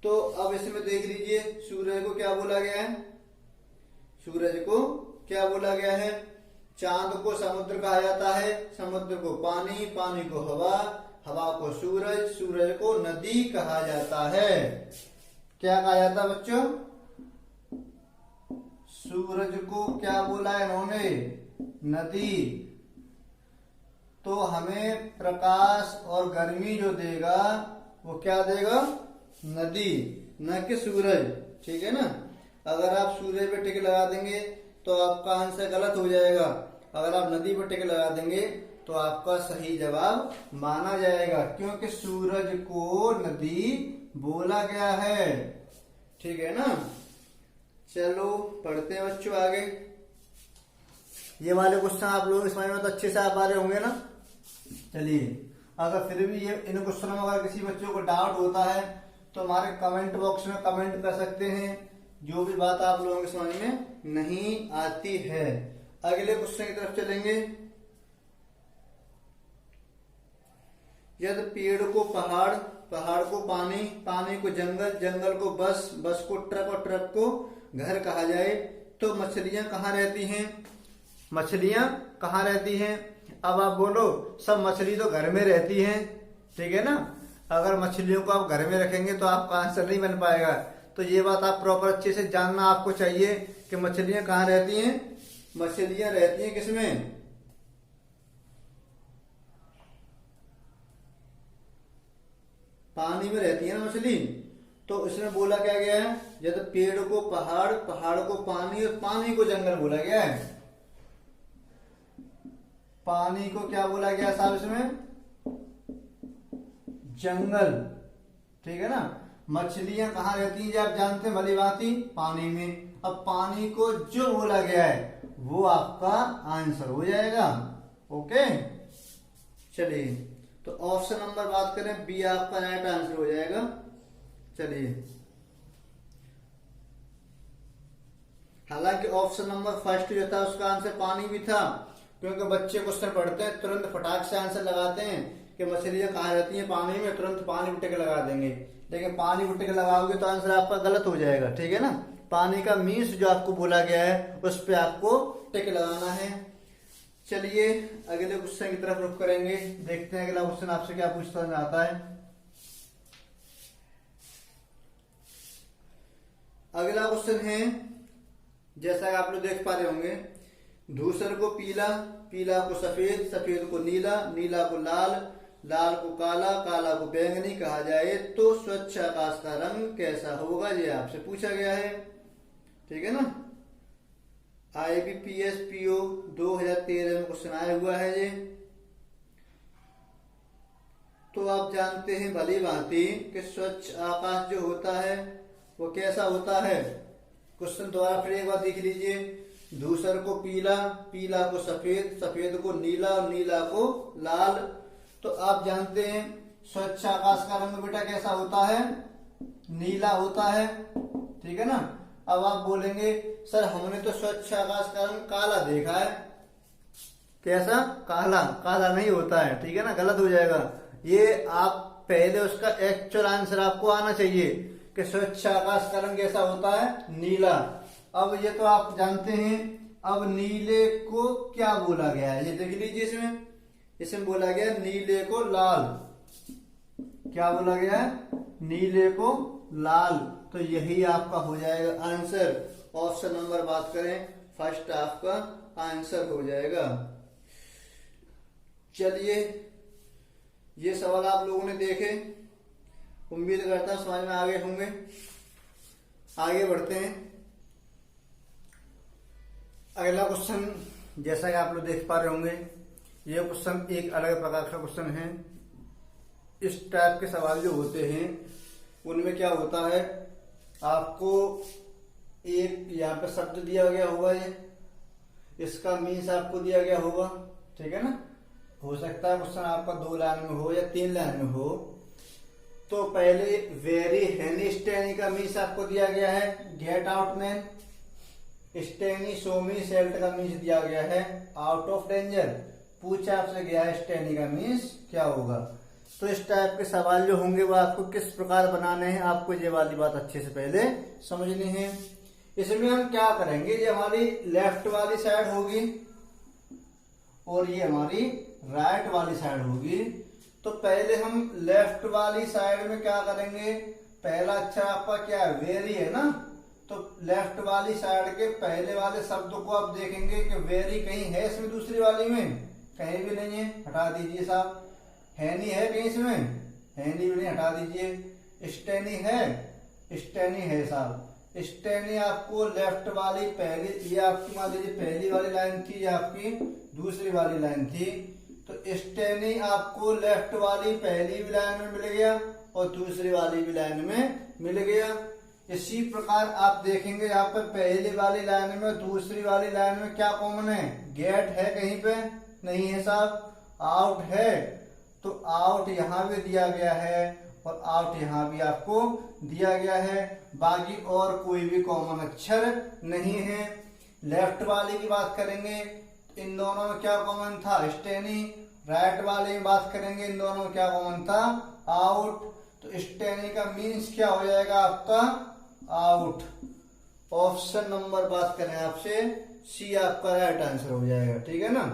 तो अब इसमें देख लीजिए, सूरज को क्या बोला गया है? सूरज को क्या बोला गया है? चांद को समुद्र कहा जाता है, समुद्र को पानी, पानी को हवा, हवा को सूरज, सूरज को नदी कहा जाता है। क्या कहा जाता है बच्चों? सूरज को क्या बोला है इन्होंने? नदी। तो हमें प्रकाश और गर्मी जो देगा वो क्या देगा? नदी, न कि सूरज, ठीक है ना। अगर आप सूरज पे टिक लगा देंगे तो आपका आंसर गलत हो जाएगा। अगर आप नदी पर टिक लगा देंगे तो आपका सही जवाब माना जाएगा, क्योंकि सूरज को नदी बोला गया है, ठीक है ना। चलो पढ़ते हैं बच्चों आगे। ये वाले क्वेश्चन आप लोग समझ में तो अच्छे से आ पा रहे होंगे ना। चलिए, अगर फिर भी ये इन क्वेश्चनों में अगर किसी बच्चों को डाउट होता है तो हमारे कमेंट बॉक्स में कमेंट कर सकते हैं, जो भी बात आप लोगों के समझ में नहीं आती है। अगले क्वेश्चन की तरफ चलेंगे। यदि पेड़ को पहाड़, पहाड़ को पानी, पानी को जंगल, जंगल को बस, बस को ट्रक और ट्रक को घर कहा जाए तो मछलियां कहाँ रहती हैं? मछलियां कहाँ रहती हैं? अब आप बोलो सब मछली तो घर में रहती हैं, ठीक है ना। अगर मछलियों को आप घर में रखेंगे तो आपका आंसर नहीं बन पाएगा। तो ये बात आप प्रॉपर अच्छे से जानना आपको चाहिए कि मछलियां कहाँ रहती हैं। मछलियां रहती हैं किसमें? पानी में रहती है ना मछली। तो इसमें बोला क्या गया है? जब पेड़ को पहाड़, पहाड़ को पानी और पानी को जंगल बोला गया है। पानी को क्या बोला गया साहब इसमें? जंगल, ठीक है ना। मछलियां कहाँ रहती हैं? आप जानते हैं भली भांति, पानी में। अब पानी को जो बोला गया है वो आपका आंसर हो जाएगा। ओके, चलिए तो ऑप्शन नंबर बात करें, बी आपका राइट आंसर हो जाएगा। चलिए, हालांकि ऑप्शन नंबर फर्स्ट जो था उसका आंसर पानी भी था, क्योंकि बच्चे क्वेश्चन पढ़ते हैं तुरंत फटाक से आंसर लगाते हैं कि मछलियां कहाँ रहती हैं? पानी में, तुरंत पानी बुट्टे के लगा देंगे। लेकिन पानी बुट्टे के लगाओगे तो आंसर आपका गलत हो जाएगा, ठीक है ना। पानी का मीन्स जो आपको बोला गया है उस पे आपको टिक लगाना है। चलिए अगले क्वेश्चन की तरफ रुख करेंगे, देखते हैं अगला क्वेश्चन आपसे क्या पूछता जाता है। अगला क्वेश्चन है, जैसा कि आप लोग देख पा रहे होंगे, धूसर को पीला, पीला को सफेद, सफेद को नीला, नीला को लाल, लाल को काला, काला को बैंगनी कहा जाए तो स्वच्छ आकाश का रंग कैसा होगा, ये आपसे पूछा गया है। ठीक है ना। IBPS PO 2013 में क्वेश्चन आया हुआ है ये। तो आप जानते हैं भली भांति कि स्वच्छ आकाश जो होता है वो कैसा होता है। क्वेश्चन दोबारा फिर एक बार देख लीजिए। धूसर को पीला, पीला को सफेद, सफेद को नीला और नीला को लाल। तो आप जानते हैं स्वच्छ आकाश का रंग बेटा कैसा होता है, नीला होता है। ठीक है ना। अब आप बोलेंगे सर हमने तो स्वच्छ आकाश का रंग काला देखा है। कैसा? काला। काला नहीं होता है। ठीक है ना, गलत हो जाएगा ये। आप पहले उसका एक्चुअल आंसर आपको आना चाहिए कि स्वच्छ आकाश का रंग कैसा होता है, नीला। अब ये तो आप जानते हैं। अब नीले को क्या बोला गया है, ये देख लीजिए। इसमें बोला गया नीले को लाल। क्या बोला गया है? नीले को लाल। तो यही आपका हो जाएगा आंसर। ऑप्शन नंबर बात करें, फर्स्ट आपका आंसर हो जाएगा। चलिए ये सवाल आप लोगों ने देखे, उम्मीद करता हूं समझ में आ गए होंगे। आगे बढ़ते हैं। अगला क्वेश्चन जैसा कि आप लोग देख पा रहे होंगे, यह क्वेश्चन एक अलग प्रकार का क्वेश्चन है। इस टाइप के सवाल जो होते हैं उनमें क्या होता है, आपको एक यहाँ पे शब्द दिया गया होगा, इसका मीन्स आपको दिया गया होगा। ठीक है ना। हो सकता है क्वेश्चन आपका 2 लाइन में हो या 3 लाइन में हो। तो पहले वेरी हैनी स्टेनी का मीन्स आपको दिया गया है, गेट आउट मैन। स्टेनी सोमी सेल्ट का मीन्स दिया गया है, आउट ऑफ डेंजर। पूछा आपसे गया है स्टेनी का मीन्स क्या होगा। तो इस टाइप के सवाल जो होंगे वो आपको किस प्रकार बनाने हैं, आपको ये वाली बात अच्छे से पहले समझनी है। इसमें हम क्या करेंगे, ये हमारी लेफ्ट वाली साइड होगी और ये हमारी राइट वाली साइड होगी। तो पहले हम लेफ्ट वाली साइड में क्या करेंगे, पहला अक्षर आपका क्या है, वेरी है ना। तो लेफ्ट वाली साइड के पहले वाले शब्द को आप देखेंगे कि वेरी कहीं है इसमें, दूसरी वाली में कहीं भी नहीं है, हटा दीजिए साहब। हैनी है कहीं इसमें, हैनी भी नहीं, हटा दीजिए। स्टेनी है, स्टेनी है साहब। स्टेनी आपको लेफ्ट वाली पहली, ये आपकी मान लीजिए पहली वाली लाइन थी, ये आपकी दूसरी वाली लाइन थी। तो स्टेनी आपको लेफ्ट वाली पहली भी लाइन में मिल गया और दूसरी वाली भी लाइन में मिल गया। इसी प्रकार आप देखेंगे यहाँ पर पहली वाली लाइन में दूसरी वाली लाइन में क्या कॉमन है, गेट है कहीं पे नहीं है साहब, आउट है। तो आउट यहाँ भी दिया गया है और आउट यहाँ भी आपको दिया गया है। बाकी और कोई भी कॉमन अक्षर नहीं है। लेफ्ट वाले की बात करेंगे, इन दोनों में क्या कॉमन था, स्टेनी। राइट वाले की बात करेंगे, इन दोनों में क्या कॉमन था, आउट। तो स्टेनी का मीन्स क्या हो जाएगा आपका, आउट। ऑप्शन नंबर बात करें आपसे, सी आपका राइट आंसर हो जाएगा। ठीक है ना।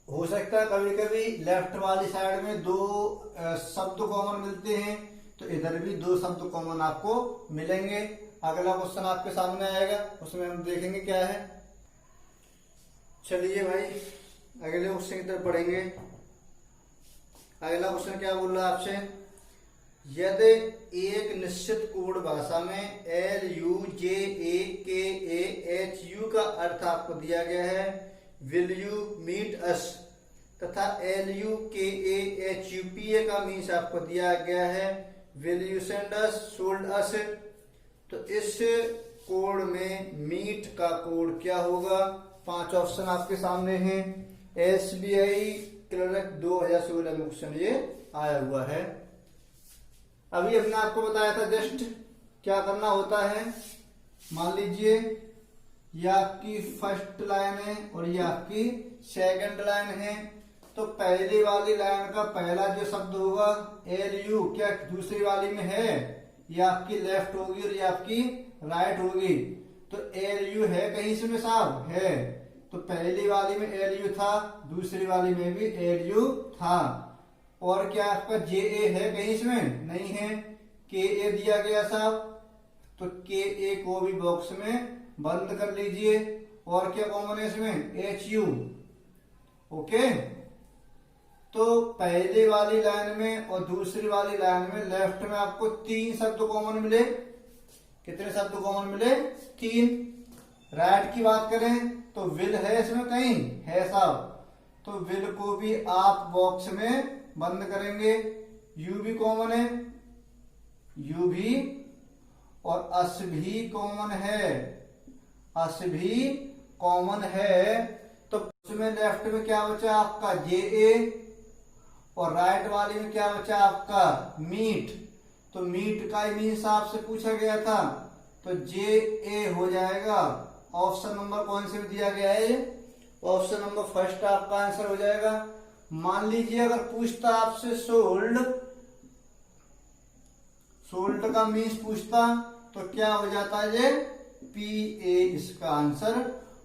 हो सकता है कभी कभी लेफ्ट वाली साइड में 2 शब्द कॉमन मिलते हैं, तो इधर भी 2 शब्द कॉमन आपको मिलेंगे। अगला क्वेश्चन आपके सामने आएगा, उसमें हम देखेंगे क्या है। चलिए भाई अगले क्वेश्चन की तरफ बढ़ेंगे। अगला क्वेश्चन क्या बोल रहा है आपसे, यदि एक निश्चित कोड भाषा में LUJAKAHU का अर्थ आपको दिया गया है विल यू मीट अस, तथा LUKAHUPA का मीन्स आपको दिया गया है will you send us, sold us. तो इस कोड में मीट का कोड क्या होगा। 5 ऑप्शन आपके सामने हैं। SBI क्लर्क 2016 में क्वेश्चन ये आया हुआ है। अभी हमने आपको बताया था जस्ट क्या करना होता है। मान लीजिए ये आपकी फर्स्ट लाइन है और ये आपकी सेकंड लाइन है। तो पहली वाली लाइन का पहला जो शब्द होगा LU, क्या दूसरी वाली में है, ये आपकी लेफ्ट होगी और ये आपकी राइट होगी। तो LU है कहीं इसमें साहब, है। तो पहली वाली में एल यू था, दूसरी वाली में भी एल यू था। और क्या आपका जे ए है कहीं इसमें? नहीं है। के ए दिया गया साहब, तो के ए को भी बॉक्स में बंद कर लीजिए। और क्या कॉमन है इसमें? H U. ओके, तो पहली वाली लाइन में और दूसरी वाली लाइन में लेफ्ट में आपको 3 शब्द कॉमन मिले। कितने शब्द कॉमन मिले? 3। राइट की बात करें तो विल है इसमें कहीं? है साहब, तो विल को भी आप बॉक्स में बंद करेंगे। यू भी कॉमन है, यू भी, और अस भी कॉमन है, अस भी कॉमन है। तो उसमें लेफ्ट में क्या बचा आपका? जे ए, और राइट वाली में क्या बचा आपका? मीट। तो मीट का ही मीन्स आपसे पूछा गया था, तो जे ए हो जाएगा। ऑप्शन नंबर कौन से में दिया गया है? ऑप्शन नंबर फर्स्ट आपका आंसर हो जाएगा। मान लीजिए अगर पूछता आपसे सोल्ड, सोल्ड का मीन्स पूछता तो क्या हो जाता है? ये पी ए इसका आंसर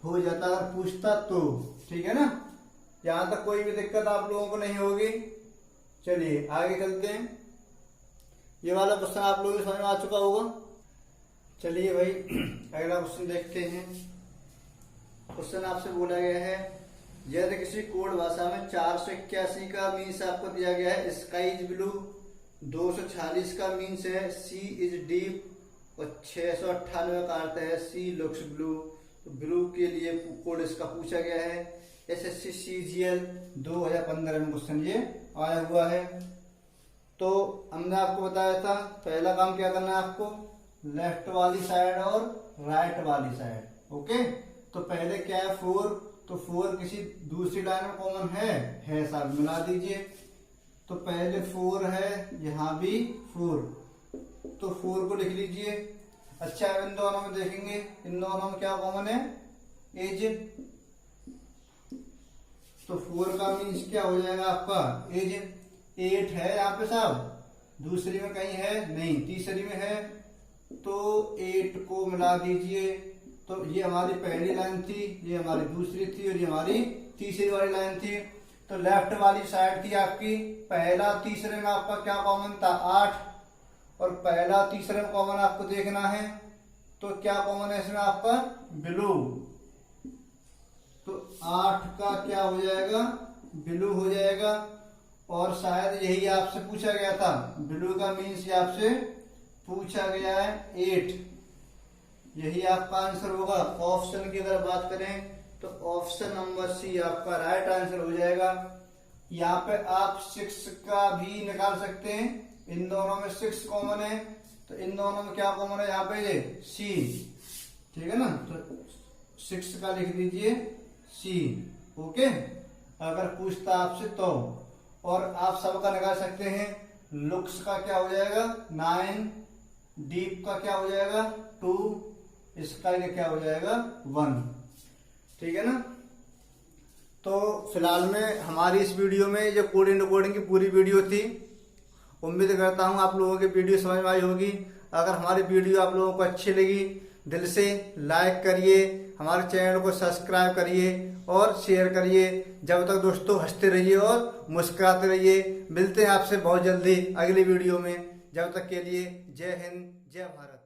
हो जाता अगर पूछता तो। ठीक है ना, यहां तक कोई भी दिक्कत आप लोगों को नहीं होगी। चलिए आगे चलते हैं। ये वाला क्वेश्चन आप लोगों को समझ में आ चुका होगा। चलिए भाई अगला क्वेश्चन देखते हैं। क्वेश्चन आपसे बोला गया है, यदि किसी कोड भाषा में 481 का मीन्स आपको दिया गया है स्काई इज ब्लू, 246 का मीन्स है सी इज डीप, और 698 का अर्थ है सी लुक्स ब्लू। तो ब्लू के लिए कोड इसका पूछा गया है। एसएससी सीजीएल 2015 में क्वेश्चन ये आया हुआ है। तो हमने आपको बताया था पहला काम क्या करना है आपको? लेफ्ट वाली साइड और राइट वाली साइड। ओके, तो पहले क्या है? 4, तो 4 किसी दूसरी लाइन में कॉमन है साहब, मिला दीजिए। तो पहले 4 है, यहां भी 4, तो 4 को लिख लीजिए। अच्छा, इन दोनों में देखेंगे, इन दोनों में क्या कॉमन है? एज। तो 4 का मीन्स क्या हो जाएगा आपका? एज। 8 है यहाँ पे साहब, दूसरी में कहीं है नहीं, तीसरी में है, तो 8 को मिला दीजिए। तो ये हमारी पहली लाइन थी, ये हमारी दूसरी थी, और ये हमारी तीसरी वाली लाइन थी। तो लेफ्ट वाली साइड थी आपकी, पहला तीसरे में आपका क्या कॉमन था? 8, और पहला तीसरे में कॉमन आपको देखना है, तो क्या कॉमन है इसमें आपका? ब्लू। तो 8 का क्या हो जाएगा? ब्लू हो जाएगा। और शायद यही आपसे पूछा गया था, ब्लू का मीन्स आपसे पूछा गया है 8, यही आपका आंसर होगा। ऑप्शन की अगर बात करें तो ऑप्शन नंबर सी आपका राइट आंसर हो जाएगा। यहाँ पे आप 6 का भी निकाल सकते हैं, इन दोनों में 6 कॉमन है, तो इन दोनों में क्या कॉमन है? यहाँ पे ये सी। ठीक है ना, तो 6 का लिख दीजिए सी। ओके, अगर पूछता आपसे तो। और आप सबका निकाल सकते हैं। लुक्स का क्या हो जाएगा? 9, डीप का क्या हो जाएगा? 2, स्काई का क्या हो जाएगा? 1। ठीक है ना, तो फिलहाल में हमारी इस वीडियो में जो कोड एंड कोडिंग की पूरी वीडियो थी, उम्मीद करता हूँ आप लोगों की वीडियो समझ में आई होगी। अगर हमारी वीडियो आप लोगों को अच्छी लगी, दिल से लाइक करिए, हमारे चैनल को सब्सक्राइब करिए और शेयर करिए। जब तक दोस्तों हंसते रहिए और मुस्कुराते रहिए। मिलते हैं आपसे बहुत जल्दी अगली वीडियो में। जब तक के लिए जय हिंद, जय भारत।